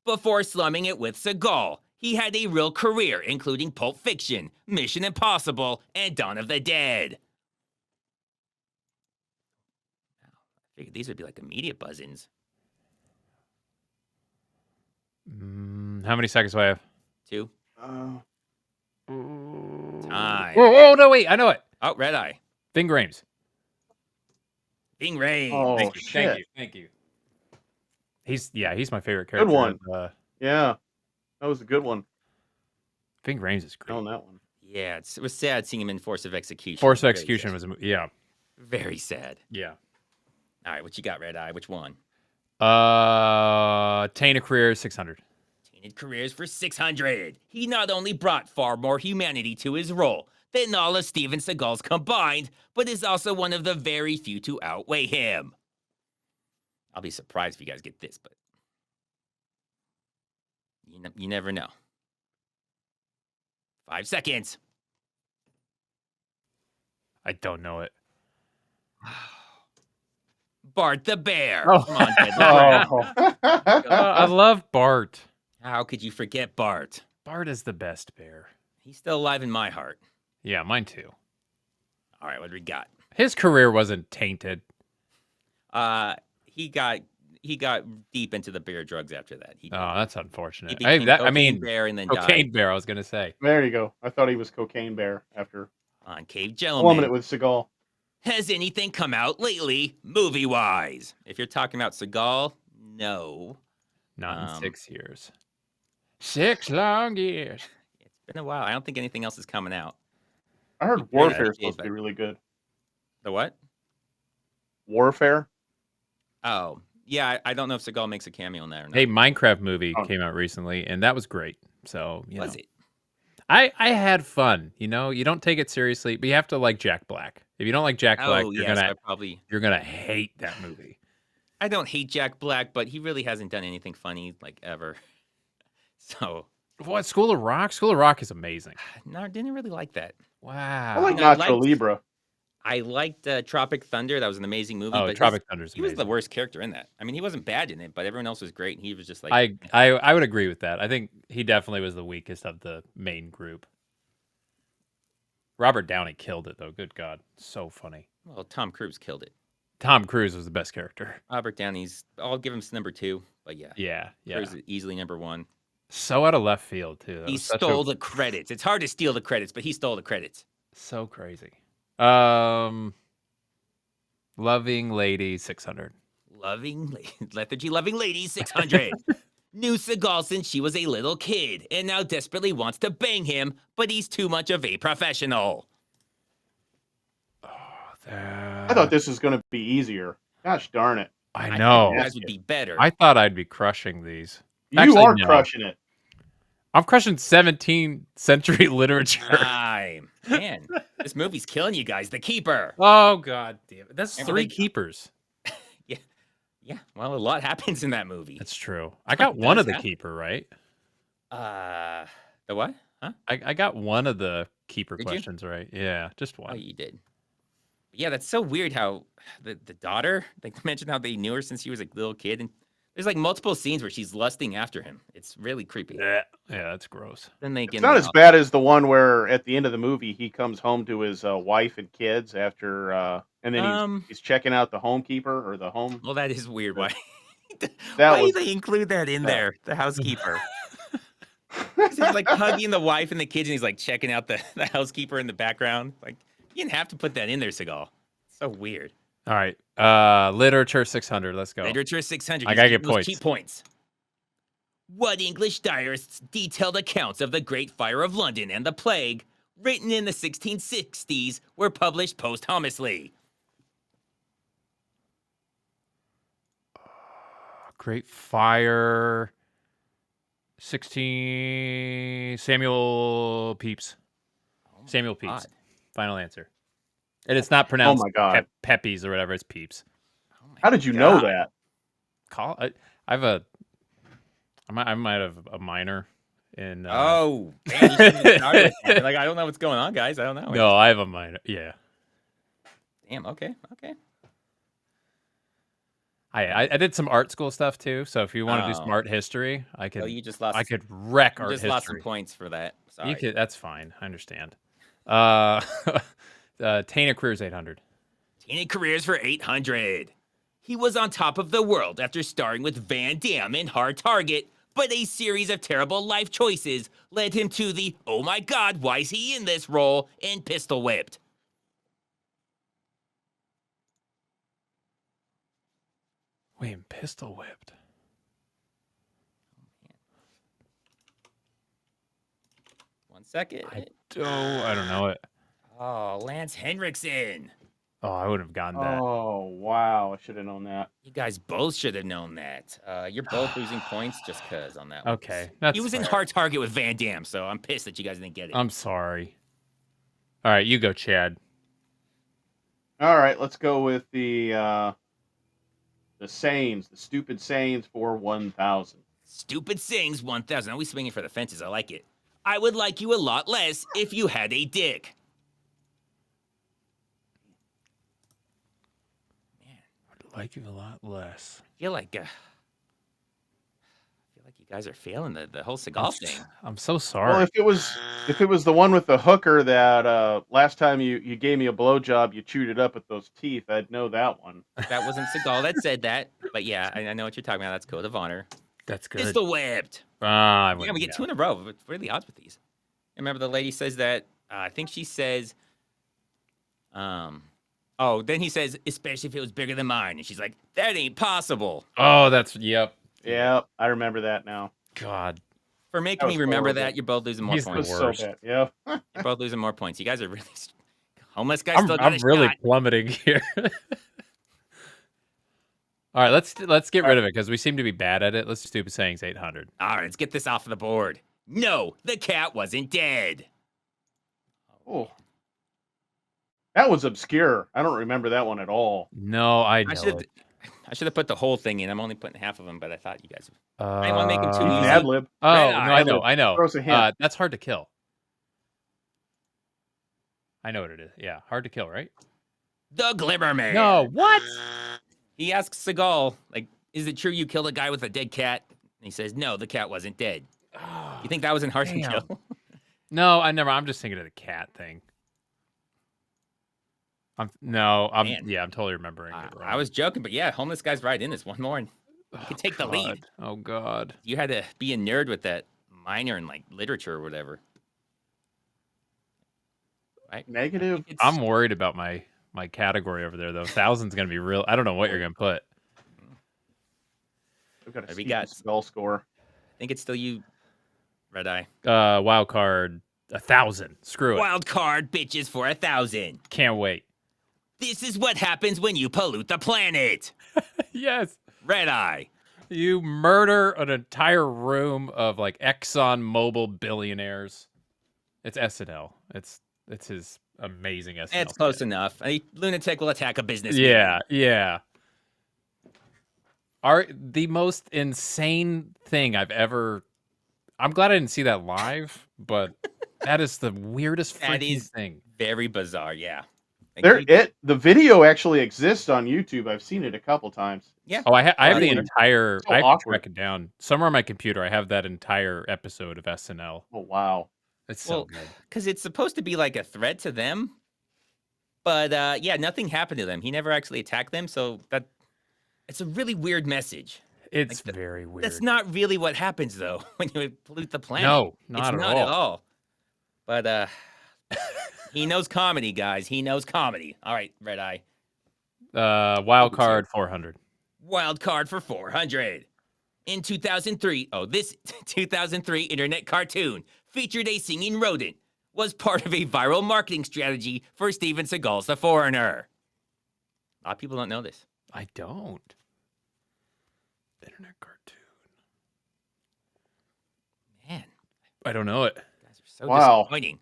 Before slumming it with Seagal, he had a real career, including Pulp Fiction, Mission Impossible, and Dawn of the Dead. I figured these would be like immediate buzz-ins. How many seconds do I have? 2. Time. Whoa, no, wait. I know it. Oh, Red Eye. Ving Rhames. Ving Rhames. Oh, Thank you. He's my favorite character. Good one. Yeah, that was a good one. Ving Rhames is great. On that one. Yeah, it was sad seeing him in Force of Execution. Force of Execution was very sad. Yeah. All right, what you got, Red Eye? Which one? Tainted Careers 600. Tainted Careers for 600. He not only brought far more humanity to his role than all of Steven Seagal's combined, but is also one of the very few to outweigh him. I'll be surprised if you guys get this, but you never know. 5 seconds. I don't know it. Bart the Bear. Oh. Come on, Ted. I love Bart. How could you forget Bart? Bart is the best bear. He's still alive in my heart. Yeah, mine too. All right, what do we got? His career wasn't tainted. He got deep into the bear drugs after that. That's unfortunate. He became Cocaine Bear and then Cocaine died. Bear, I was going to say. There you go. I thought he was Cocaine Bear after On Cave plumbing it Gentleman. with Seagal. Has anything come out lately, movie-wise? If you're talking about Seagal, no. Not in 6 years. 6 long years. It's been a while. I don't think anything else is coming out. I heard Warfare is supposed to be really good. The what? Warfare? Oh, yeah. I don't know if Seagal makes a cameo in that or not. Hey, Minecraft movie came out recently, and that was great. So, Was it? I had fun. You know, you don't take it seriously, but you have to like Jack Black. If you don't like Jack Black, Oh yes, I probably. you're gonna hate that movie. I don't hate Jack Black, but he really hasn't done anything funny like ever. So What, School of Rock? School of Rock is amazing. no, didn't really like that. I Wow. like I Nacho Libre. I liked Tropic Thunder. That was an amazing movie. Oh, but Tropic Thunder's he was the amazing. worst character in that. I mean, he wasn't bad in it, but everyone else was great. And he was just like, I would agree with that. I think he definitely was the weakest of the main group. Robert Downey killed it though. Good God, so funny. well, Tom Cruise killed it. Tom Cruise was the best character. Robert Downey's, I'll give him number 2, but yeah. Yeah, yeah. Cruise is easily number 1. So out of left field too. That He was such stole the credits. It's hard to steal the credits, but he stole the credits. so crazy. Loving Lady 600. Lethargy Loving Lady 600. Knew Seagal since she was a little kid and now desperately wants to bang him, but he's too much of a professional. I thought this was going to be easier. Gosh darn it. I know. You guys would be better. I thought I'd be crushing these. You Actually, are no. crushing it. I'm crushing 17th century literature. Man, this movie's killing you guys. The Keeper. Oh God damn it! That's Remember 3 they- keepers. Yeah, well, a lot happens in that movie. That's true. I got one of the happen. keeper right. The what? Huh? I got one of the keeper Did you? questions right. Yeah, just Oh, one. you did. Yeah, that's so weird how the daughter, like, they mentioned how they knew her since she was a little kid. And there's like multiple scenes where she's lusting after him. It's really creepy. Yeah, that's gross. Then they It's get not as bad as the one where at the end of the movie he comes home to his wife and kids after, and then he's checking out the homekeeper or the home. Well, that is weird. Why? That Why was do they include that in there? The housekeeper. 'Cause he's like hugging the wife and the kids, and he's like checking out the housekeeper in the background. Like, you didn't have to put that in there, Seagal. So weird. All right. Literature 600. Let's go. Literature 600. I gotta He's get getting those points. Cheap points. What English diarists detailed accounts of the Great Fire of London and the plague, written in the 1660s, were published posthumously? Great Fire. 16. Samuel Pepys. Samuel Pepys. God. Final answer. And it's not pronounced my God. Pepys or whatever. It's Peeps. How did you know that? I have a. I might have a minor in. Oh, man, you shouldn't have started with that. Like, I don't know what's going on, guys. I don't know. No, I have a minor. Yeah. Damn. Okay. I did some art school stuff too. So if you want to do some Oh. art history, I could. Oh, you just lost. I could wreck You art just history. lost some points for that. Sorry. You could. That's fine. I understand. Tana Cruz 800. Tina careers for 800. He was on top of the world after starring with Van Damme in Hard Target, but a series of terrible life choices led him to the "oh my god, why is he in this role?" and Pistol Whipped. Wait, Pistol Whipped. One second. I don't know it. Oh, Lance Henriksen. Oh, I would have gotten that. Oh, wow. I should have known that. You guys both should have known that. You're both losing points just because on that one. Okay, that's He was in fair. Hard Target with Van Damme, so I'm pissed that you guys didn't get it. I'm sorry. All right, you go, Chad. All right, let's go with the sayings, the stupid sayings for 1,000. Stupid Sings 1000. Always swinging for the fences. I like it. I would like you a lot less if you had a dick. I'd like you a lot less. I feel like you guys are failing the whole Seagal thing. I'm so sorry. Well, if it was the one with the hooker that last time you gave me a blowjob, you chewed it up with those teeth, I'd know that one. That wasn't Seagal that said that, but yeah, I know what you're talking about. That's Code of Honor. That's good. Pistol Whipped. I Yeah, we get 2 in a row. What are the odds with these? Remember the lady says that? I think she says, oh, then he says, especially if it was bigger than mine. And she's like, that ain't possible. Oh, that's, yep. Yeah, I remember that now. God. For making me was remember horrible. that, you're both losing more He's the points. worst. So bad. Yeah. You're both losing more points. You guys are really homeless guys still got I'm a really shot. plummeting here. All right, let's get rid of it because we seem to be bad at it. Let's do Stupid Sayings 800. All right, let's get this off of the board. No, the cat wasn't dead. Oh. That was obscure. I don't remember that one at all. No, I know it. I should have put the whole thing in. I'm only putting half of them, but I thought you guys. I didn't want to make them too You can easy. ad-lib. Oh, Red no, Eye. I know. Throw us a hint. That's Hard to Kill. I know what it is. Yeah, Hard to Kill, right? The Glimmer Man. No, what? He asks Seagal, like, is it true you killed a guy with a dead cat? And he says, no, the cat wasn't dead. You think that was in Hard to Kill? No, I never. I'm just thinking of the cat thing. I'm totally remembering it wrong. I was joking, but yeah, homeless guy's right in this one more, and you can take the lead. Oh God! You had to be a nerd with that minor in like literature or whatever. Right? Negative. I'm worried about my category over there though. 1000's gonna be real. I don't know what you're gonna put. We've got a We got skull score. I think it's still you, Red Eye. Wild card 1000. Screw it. Wild card bitches for 1,000. Can't wait. This is what happens when you pollute the planet. Yes. Red Eye. You murder an entire room of like Exxon Mobil billionaires. It's SNL. It's his amazing SNL. It's close enough. A lunatic will attack a business. Yeah. The most insane thing I've ever. I'm glad I didn't see that live, but that is the weirdest freaking thing. Very bizarre. Yeah. The video actually exists on YouTube. I've seen it a couple times. Yeah. Oh, I have the entire. So I have to awkward. track it down somewhere on my computer. I have that entire episode of SNL. Oh wow, it's so good. Because it's supposed to be like a threat to them, but yeah, nothing happened to them. He never actually attacked them, so it's a really weird message. It's very weird. That's not really what happens though when you pollute the planet. No, not it's at not all. at all. But he knows comedy, guys. He knows comedy. All right, Red Eye. Wild card 400. Wild card for 400. In 2003, this 2003 internet cartoon featured a singing rodent, was part of a viral marketing strategy for Steven Seagal's The Foreigner. A lot of people don't know this. I don't. Internet cartoon. Man. I don't know it. Guys are so disappointing.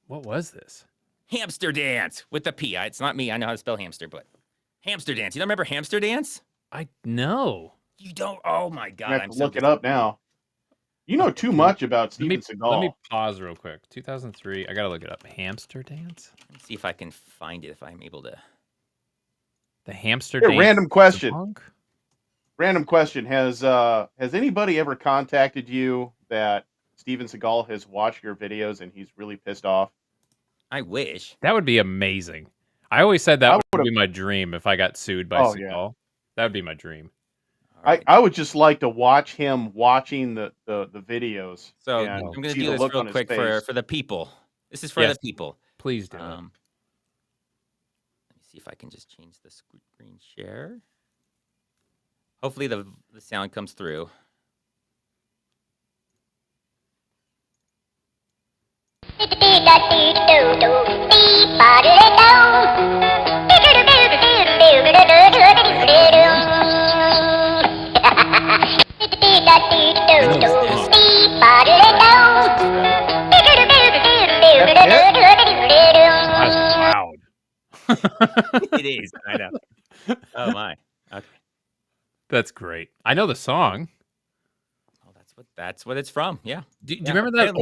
What was this? Hamster Dance with the P. It's not me. I know how to spell hamster, but Hamster Dance. You don't remember Hamster Dance? I know. You don't? Oh my God. I have to look it up now. You know too much about Steven Seagal. Let me pause real quick. 2003. I gotta look it up. Hamster Dance. Let me see if I can find it. If I'm able to. The Hamster Here, Dance. random question. Random question. Has anybody ever contacted you that Steven Seagal has watched your videos and he's really pissed off? I wish. That would be amazing. I always said that would be my dream if I got sued by Seagal. Yeah. That would be my dream. I would just like to watch him watching the videos. So I'm going to do this real quick for the people. This is for the people. Please do. Let me see if I can just change the screen share. Hopefully the sound comes through. That's loud. It is. I know. Oh my. Okay. That's great. I know the song. Oh, that's what it's from. Yeah. Do you remember that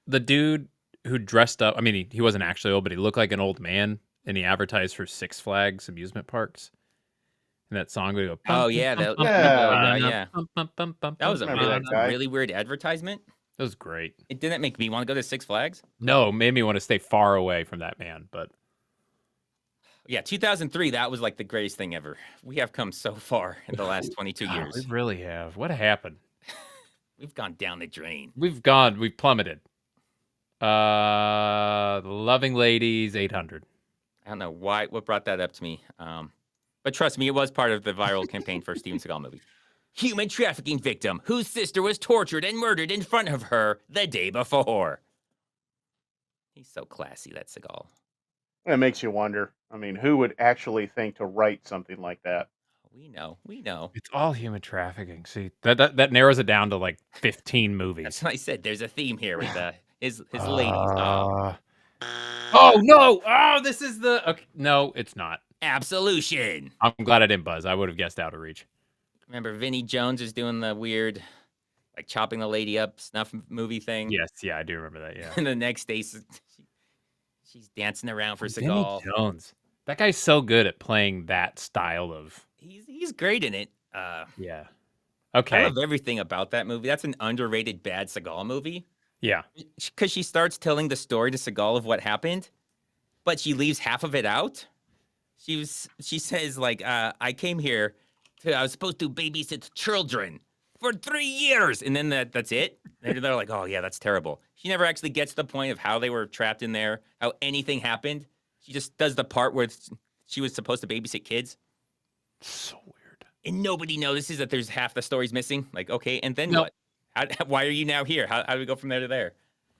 the dude who dressed up? I mean, he wasn't actually old, but he looked like an old man, and he advertised for Six Flags amusement parks. And that song would go. Oh yeah, that was a really weird advertisement. That was great. It didn't make me want to go to Six Flags. No, it made me want to stay far away from that man. But yeah, 2003. That was like the greatest thing ever. We have come so far in the last 22 years. We really have. What happened? We've gone down the drain. We've plummeted. Loving Ladies 800. I don't know what brought that up to me. But trust me, it was part of the viral campaign for a Steven Seagal movie. Human trafficking victim whose sister was tortured and murdered in front of her the day before. He's so classy, that Seagal. It makes you wonder. I mean, who would actually think to write something like that? We know. It's all human trafficking. See, that narrows it down to like 15 movies. That's what I said. There's a theme here with his ladies. Oh. Oh no! Oh, this is the okay. No, it's not. Absolution. I'm glad I didn't buzz. I would have guessed Out of Reach. Remember, Vinnie Jones is doing the weird, like chopping the lady up snuff movie thing. Yes, yeah, I do remember that. Yeah. And the next day, she's dancing around for Vinnie Seagal. Jones. That guy's so good at playing that style of. He's great in it. Yeah. Okay. I love everything about that movie. That's an underrated bad Seagal movie. Yeah. Because she starts telling the story to Seagal of what happened, but she leaves half of it out. She says, like, I came here I was supposed to babysit children for 3 years. And then that's it. And they're like, oh, yeah, that's terrible. She never actually gets to the point of how they were trapped in there, how anything happened. She just does the part where she was supposed to babysit kids. So weird. And nobody notices that there's half the story's missing. Like, okay, and then what? Why are you now here? How do we go from there to there?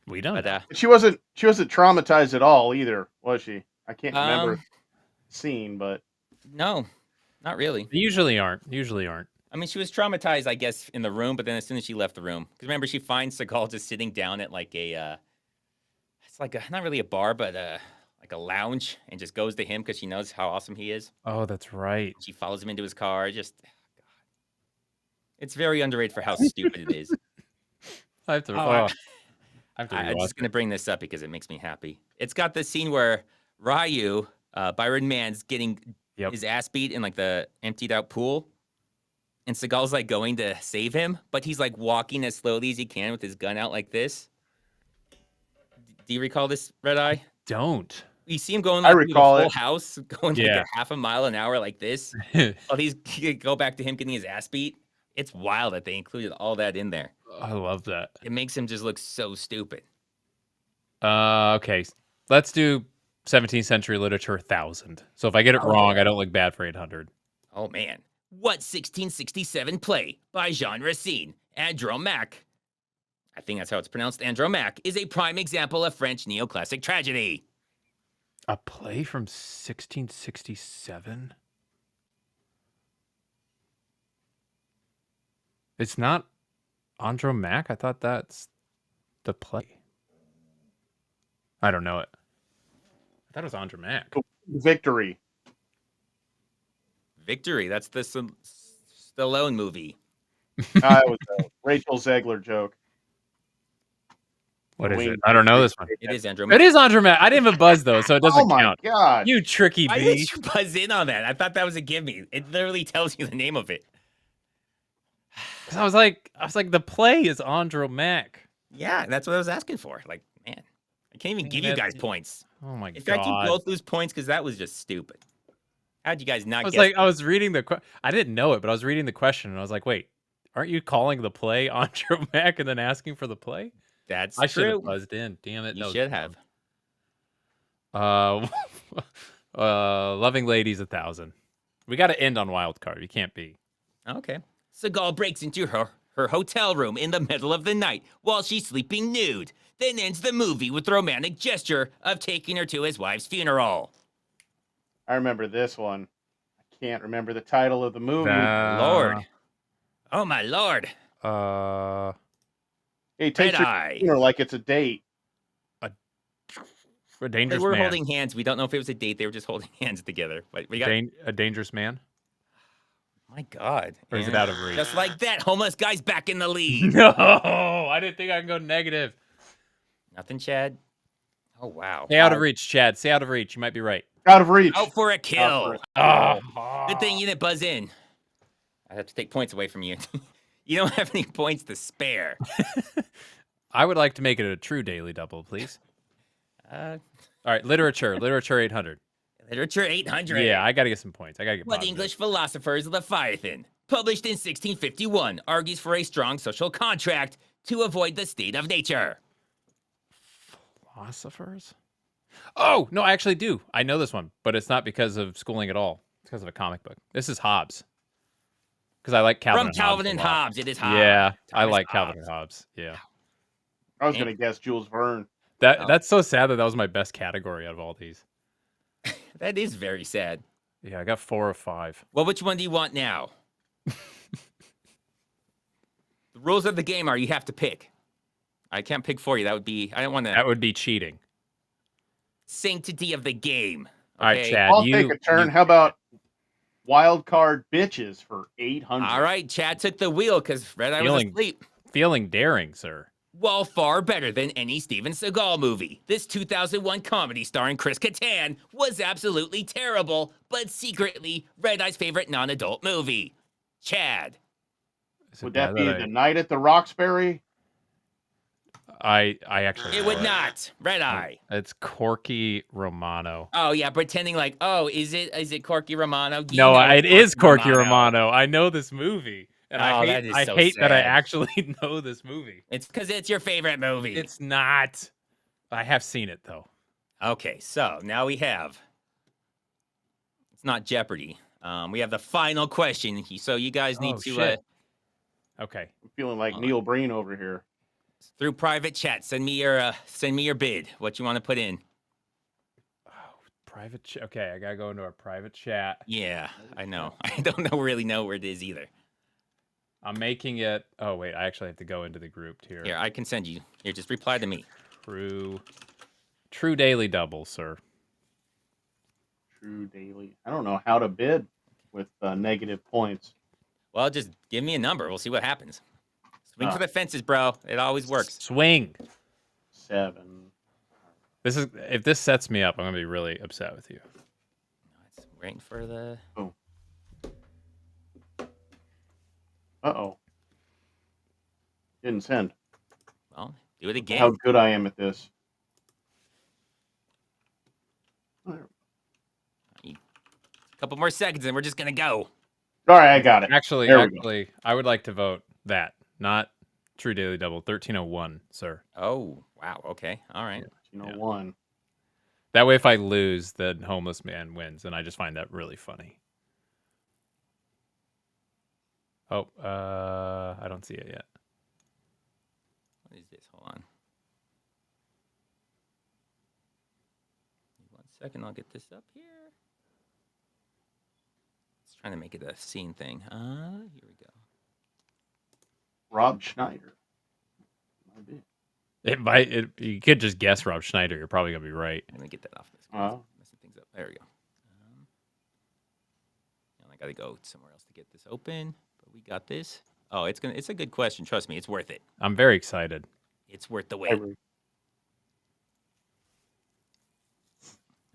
We don't. But she wasn't traumatized at all either, was she? I can't remember the scene, but no, not really. They usually aren't. I mean, she was traumatized, I guess, in the room, but then as soon as she left the room, because remember, she finds Seagal just sitting down at like it's like not really a bar, but like a lounge, and just goes to him because she knows how awesome he is. Oh, that's right. She follows him into his car. Just, God. It's very underrated for how stupid it is. I have to. I'm just going to bring this up because it makes me happy. It's got this scene where Ryu, Byron Mann's getting his ass beat in like the emptied out pool. And Seagal's like going to save him, but he's like walking as slowly as he can with his gun out like this. Do you recall this, Red Eye? Don't. You see him going like through the full house, going like a half a mile an hour like this. Oh, go back to him getting his ass beat. It's wild that they included all that in there. I love that. It makes him just look so stupid. Okay. Let's do 17th century literature 1000. So if I get it wrong, I don't look bad for 800. Oh, man. What 1667 play by Jean Racine, Andromaque, I think that's how it's pronounced, Andromaque, is a prime example of French neoclassic tragedy. A play from 1667? It's not Andromaque? I thought that's the play. I don't know it. I thought it was Andromaque. Victory. Victory. That's the Stallone movie. It was a Rachel Zegler joke. What is it? I don't know this one. It is Andromaque. It is Andromaque. I didn't even buzz though, so it doesn't count. Oh my god! You tricky Why bee. did you buzz in on that? I thought that was a gimme. It literally tells you the name of it. I was like, the play is Andromaque. Yeah, that's what I was asking for. Like, man, I can't even give you guys points. Oh my god! In fact, you both lose points because that was just stupid. How'd you guys not? I was reading I didn't know it, but I was reading the question and I was like, wait, aren't you calling the play Andromaque and then asking for the play? That's I should true. have buzzed in. Damn it! You should have. Loving Ladies 1000. We got to end on wild card. You can't be. Okay. Seagal breaks into her hotel room in the middle of the night while she's sleeping nude, then ends the movie with the romantic gesture of taking her to his wife's funeral. I remember this one. I can't remember the title of the movie. Lord. Oh, my Lord. He takes her to funeral like it's a date. A dangerous man. They were man. holding hands. We don't know if it was a date. They were just holding hands together. But we got a dangerous man. My God. Or is it Out of Reach? Just like that, homeless guy's back in the lead. No, I didn't think I could go negative. Nothing, Chad. Oh, wow. Say Out of Reach, Chad. Say Out of Reach. You might be right. Out of Reach. Out for a kill. Good thing you didn't buzz in. I have to take points away from you. You don't have any points to spare. I would like to make it a true daily double, please. All right, literature 800. Literature 800. Yeah, I got to get some points. I got to get What positive. English philosophers Leviathan, published in 1651, argues for a strong social contract to avoid the state of nature. Philosophers? Oh, no, I actually do. I know this one, but it's not because of schooling at all. It's because of a comic book. This is Hobbes. Because I like Calvin and Hobbes. From Calvin and Hobbes, it is Hobbes. Yeah, I like Calvin and Hobbes. Yeah. I was going to guess Jules Verne. That's so sad that was my best category out of all these. That is very sad. Yeah, I got 4 of 5. Well, which one do you want now? The rules of the game are you have to pick. I can't pick for you. That would be, I don't want to. That would be cheating. Sanctity of the game. All right, Okay? Chad. I'll take a turn. How about wild card bitches for 800? All right, Chad took the wheel because Red Eye was asleep. Feeling daring, sir. Well, far better than any Steven Seagal movie. This 2001 comedy starring Chris Kattan was absolutely terrible, but secretly Red Eye's favorite non-adult movie. Chad. Would that be The Night at the Roxbury? I actually. It would not. Red Eye. It's Corky Romano. Oh yeah, pretending like, oh, is it Corky Romano? You No, know it is Corky Romano. Romano. I know this movie. And I hate that I actually know this movie. It's because it's your favorite movie. It's not. I have seen it, though. Okay, so now we have... It's not Jeopardy. We have the final question. So you guys need to... Okay. I'm feeling like Neil Breen over here. Through private chat, send me your bid. What you want to put in. Private chat. Okay, I got to go into our private chat. Yeah, I know. I don't really know where it is either. I'm making it. Oh, wait. I actually have to go into the group here. Here, I can send you. Here, just reply to me. True daily double, sir. True daily. I don't know how to bid with negative points. Well, just give me a number. We'll see what happens. Swing for the fences, bro. It always works. Swing. 7. If this sets me up, I'm gonna be really upset with you. It's waiting for the. Oh. Uh-oh. Didn't send. Well, do it again. How good I am at this. A couple more seconds and we're just going to go. All right, I got it. Actually, I would like to vote that, not True Daily Double. 1301, sir. Oh, wow. Okay. All right. 1301. That way, if I lose, the homeless man wins, and I just find that really funny. Oh, I don't see it yet. What is this? Hold on. 1 second, I'll get this up here. It's trying to make it a scene thing. Here we go. Rob Schneider. You could just guess Rob Schneider. You're probably gonna be right. Let me get that off this. Oh. Messing things up. There we go. And I got to go somewhere else to get this open. But we got this. Oh, it's a good question. Trust me, it's worth it. I'm very excited. It's worth the wait. Hope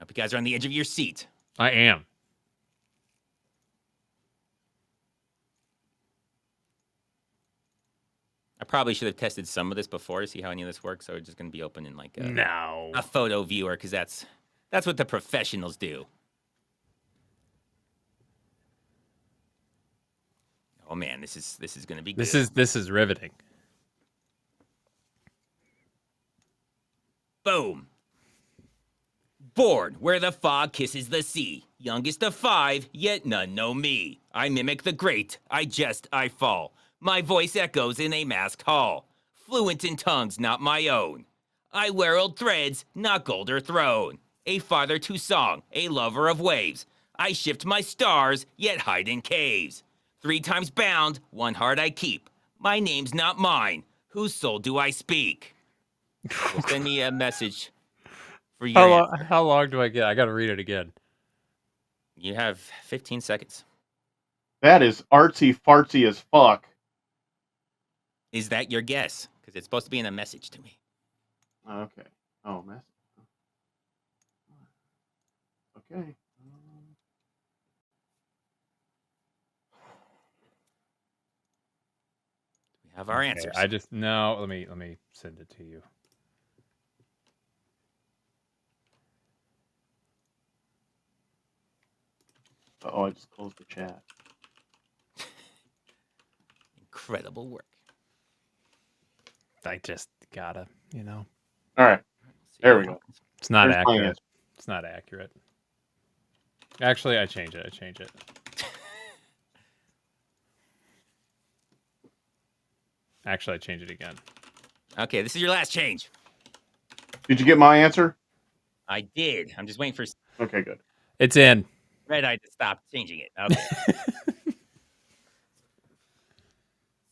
you guys are on the edge of your seat. I am. I probably should have tested some of this before to see how any of this works. So it's just going to be open in like a photo viewer because that's what the professionals do. Oh man, this is going to be good. This is riveting. Boom. Born where the fog kisses the sea. Youngest of 5, yet none know me. I mimic the great. I fall. My voice echoes in a masked hall. Fluent in tongues not my own. I wear old threads, not gold or throne. A father to song, a lover of waves. I shift my stars, yet hide in caves. 3 times bound, 1 heart I keep. My name's not mine. Whose soul do I speak? Well, send me a message for your answer. How long do I get? I got to read it again. You have 15 seconds. That is artsy fartsy as fuck. Is that your guess? Because it's supposed to be in a message to me. Okay. Oh, message. Okay. We have our answers. Let me send it to you. Oh, I just closed the chat. Incredible work. I just gotta, All right. There we go. It's not accurate. It's not accurate. Actually, I change it. Actually, I change it again. Okay, this is your last change. Did you get my answer? I did. I'm just waiting for... Okay, good. It's in. Red Eye to stop changing it. Okay.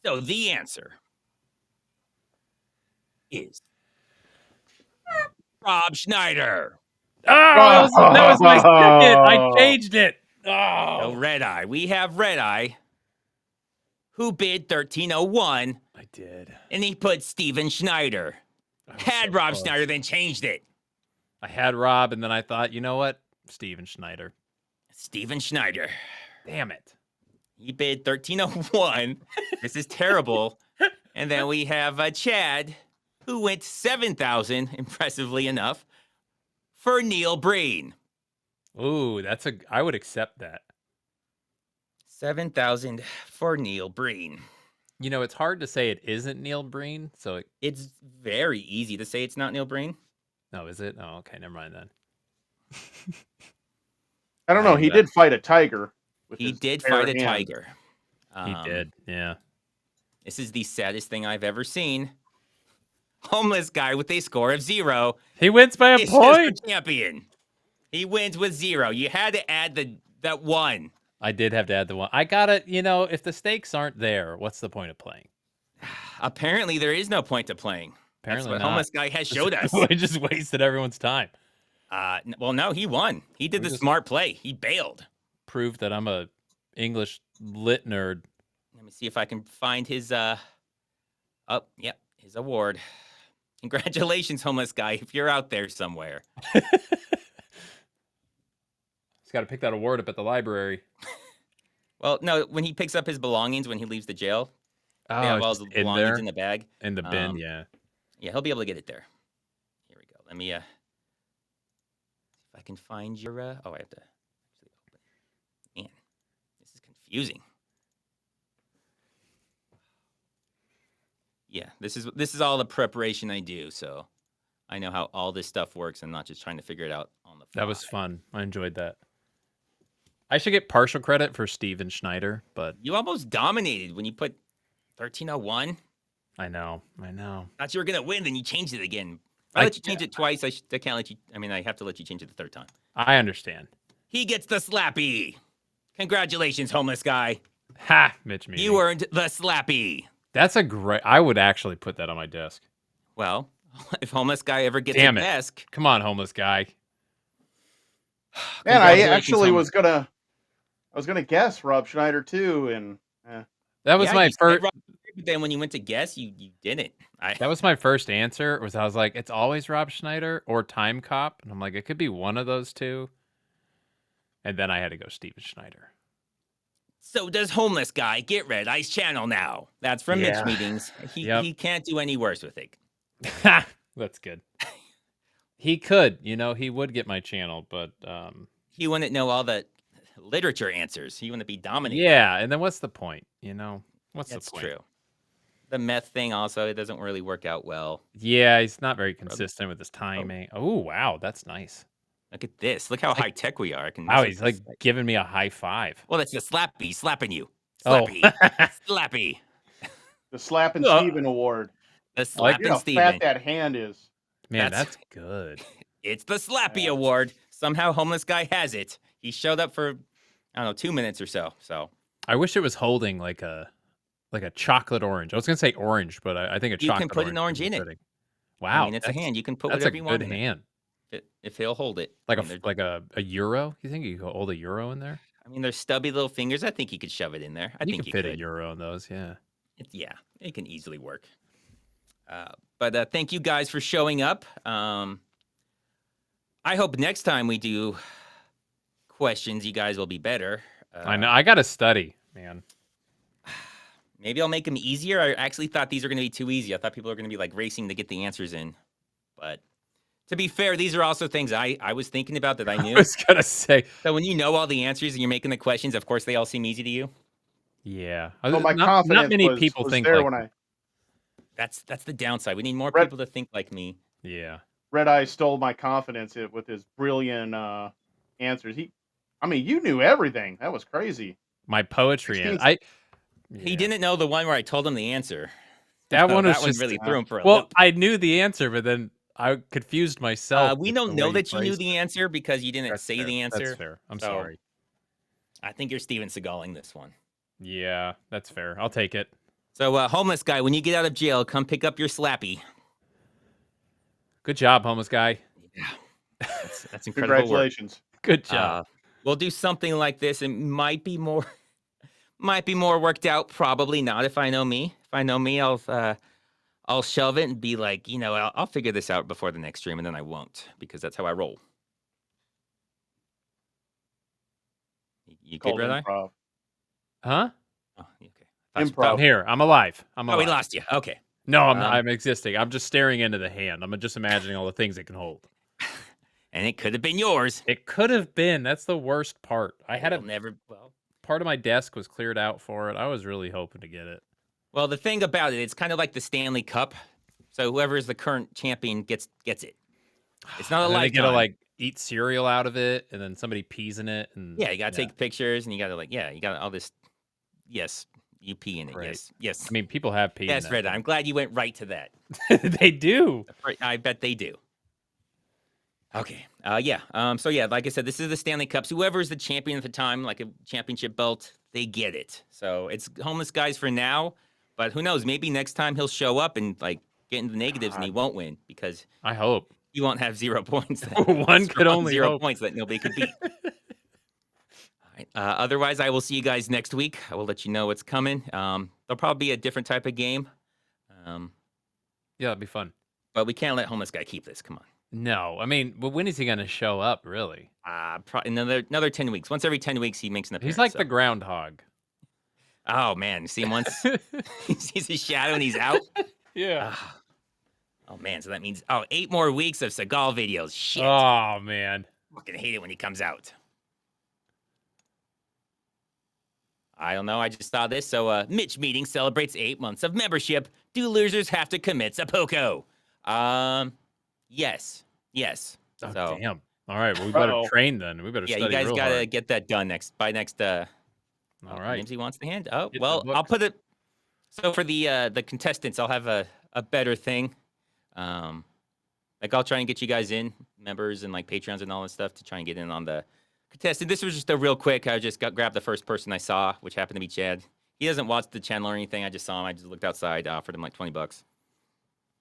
So the answer is Rob Schneider. Oh, that was my second. I changed it. Oh. So Red Eye. We have Red Eye, who bid 1301. I did. And he put Steven Schneider. Had Rob Schneider, then changed it. I had Rob, and then I thought, you know what? Steven Schneider. Steven Schneider. Damn it. He bid 1301. This is terrible. And then we have Chad, who went 7,000, impressively enough, for Neil Breen. Ooh, I would accept that. 7,000 for Neil Breen. You know, it's hard to say it isn't Neil Breen, so it's very easy to say it's not Neil Breen. No, is it? Oh, okay, never mind then. I don't know. He did fight a tiger. He did fight a tiger. He did, yeah. This is the saddest thing I've ever seen. Homeless guy with a score of 0. He wins by a point. Champion. He wins with 0. You had to add that 1. I did have to add the 1. I gotta, if the stakes aren't there, what's the point of playing? Apparently, there is no point to playing. Apparently That's what not. Homeless guy has showed us. We just wasted everyone's time. Well, no, he won. He did the smart play. He bailed. Proved that I'm a English lit nerd. Let me see if I can find his, his award. Congratulations, Homeless guy, if you're out there somewhere. He's got to pick that award up at the library. Well, no, when he picks up his belongings when he leaves the jail, they have all his belongings in the bag. In the bin, yeah. Yeah, he'll be able to get it there. Here we go. Let me, if I can find your, I have to actually open. Man, this is confusing. Yeah, this is all the preparation I do, so I know how all this stuff works. I'm not just trying to figure it out on the fly. That was fun. I enjoyed that. I should get partial credit for Steven Schneider, but you almost dominated when you put 1301. I know. Thought you were gonna win, then you changed it again. I let you change it twice. I can't let you. I mean, I have to let you change it the third time. I understand. He gets the Slappy. Congratulations, Homeless guy. Ha, Mitch meeting. You earned the Slappy. That's a great. I would actually put that on my desk. Well, if Homeless guy ever gets Damn a it. desk, come on, Homeless guy. Man, I actually was gonna guess Rob Schneider too, and that was my first. But then when you went to guess, you didn't. That was my first answer. I was like, it's always Rob Schneider or Time Cop, and I'm like, it could be one of those two. And then I had to go Steven Schneider. So does Homeless guy get Red Eye's channel now? That's from Mitch meetings. He can't do any worse with it. That's good. He could, he would get my channel, but he wouldn't know all the literature answers. He wouldn't be dominating. Yeah, and then what's the point? What's That's the point? true. The meth thing also, it doesn't really work out well. Yeah, he's not very consistent with his timing. Oh, wow, that's nice. Look at this. Look how high tech we are. Wow, he's like giving me a high five. Well, that's the Slappy slapping you. Slappy. Slappy. The Slapping Steven Award. The Slapping Steven. How fat that hand is. Man, that's good. It's the Slappy Award. Somehow Homeless guy has it. He showed up for, 2 minutes or so. So I wish it was holding like a chocolate orange. I was gonna say orange, but I think a chocolate. You can put an orange in it. Wow, I mean, it's a hand. You can put whatever you want. That's a good hand. If he'll hold it, like a euro. You think you could hold a euro in there? I mean, there's stubby little fingers. I think you could shove it in there. I think you could fit a euro in those. Yeah. It can easily work. But thank you guys for showing up. I hope next time we do questions, you guys will be better. I know. I got to study, man. Maybe I'll make them easier. I actually thought these were going to be too easy. I thought people were going to be like racing to get the answers in. But to be fair, these are also things I was thinking about that I knew. I was going to say. So when you know all the answers and you're making the questions, of course, they all seem easy to you. Yeah. Well, my confidence not many was people think there like when That's the downside. We need more people to think like me. Yeah. Red Eye stole my confidence with his brilliant answers. You knew everything. That was crazy. My poetry. He didn't know the one where I told him the answer. That one was that just really threw him for a Well, loop. I knew the answer, but then I confused myself. We don't know that you knew the answer because you didn't say the answer. That's fair. I'm sorry. I think you're Steven Seagaling this one. Yeah, that's fair. I'll take it. So, homeless guy, when you get out of jail, come pick up your Slappy. Good job, homeless guy. Yeah, that's incredible. Congratulations. Work. Good job. We'll do something like this. It might be more worked out. Probably not. If I know me, I'll shove it and be like, I'll figure this out before the next stream, and then I won't because that's how I roll. You good, Red Eye? Huh? Oh, okay. I'm here. I'm alive. I'm alive. Oh, we lost you. Okay. No, I'm existing. I'm just staring into the hand. I'm just imagining all the things it can hold. And it could have been yours. It could have been. That's the worst part. I had part of my desk was cleared out for it. I was really hoping to get it. Well, the thing about it, it's kind of like the Stanley Cup. So whoever is the current champion gets it. It's not a lifetime. They get to eat cereal out of it, and then somebody pees in it. And yeah, you gotta take pictures, and you gotta you got all this. Yes, you pee in it. Right. Yes. I mean, people have peed. Yes, in Red. I'm glad you went right to that. They do. I bet they do. Okay. So yeah, like I said, this is the Stanley Cups. Whoever's the champion at the time, like a championship belt, they get it. So it's homeless guys for now, but who knows? Maybe next time he'll show up and get into the negatives, and he won't win because I hope he won't have 0 points. One could only 0 hope. points that nobody could beat. All right. Otherwise, I will see you guys next week. I will let you know what's coming. There'll probably be a different type of game. Yeah, that'd be fun. But we can't let homeless guy keep this. Come on. No, I mean, but when is he going to show up? Really? Probably another 10 weeks. Once every 10 weeks, he makes an appearance. He's like the groundhog. Oh man, you see him once, he sees his shadow and he's out. Yeah. Oh man, so that means 8 more weeks of Seagal videos. Shit. Oh man, fucking hate it when he comes out. I don't know. I just saw this. So, Mitch Meeting celebrates 8 months of membership. Do losers have to commit seppuku? Yes. Oh, So, damn. All right. Well, we better train then. We better. yeah, study you guys real gotta hard. get that done by next. All right. Ramsey wants the hand. Oh Get well, the I'll books. put it. So for the contestants, I'll have a better thing. I'll try and get you guys in, members and Patreons and all that stuff to try and get in on the contestant. This was just a real quick. I just grabbed the first person I saw, which happened to be Chad. He doesn't watch the channel or anything. I just saw him. I just looked outside, offered him $20.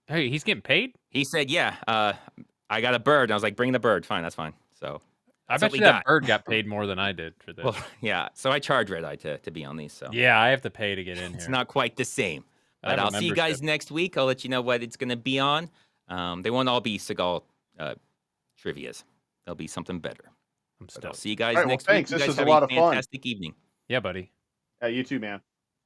Hey, he's getting paid? He said, "Yeah, I got a bird." And I was like, "Bring the bird." Fine, that's fine. So I bet you that bird got paid more than I did for this. Well, yeah. So I charge Red Eye to be on these. So yeah, I have to pay to get in here. it's not quite the same. I have But a I'll see you guys membership. next week. I'll let you know what it's going to be on. They won't all be Seagal trivias. There'll be something better. I'm But I'll stoked. see you guys All right, well, next thanks. week. You This guys was a have lot of fun. fantastic evening. Yeah, buddy. You too, man.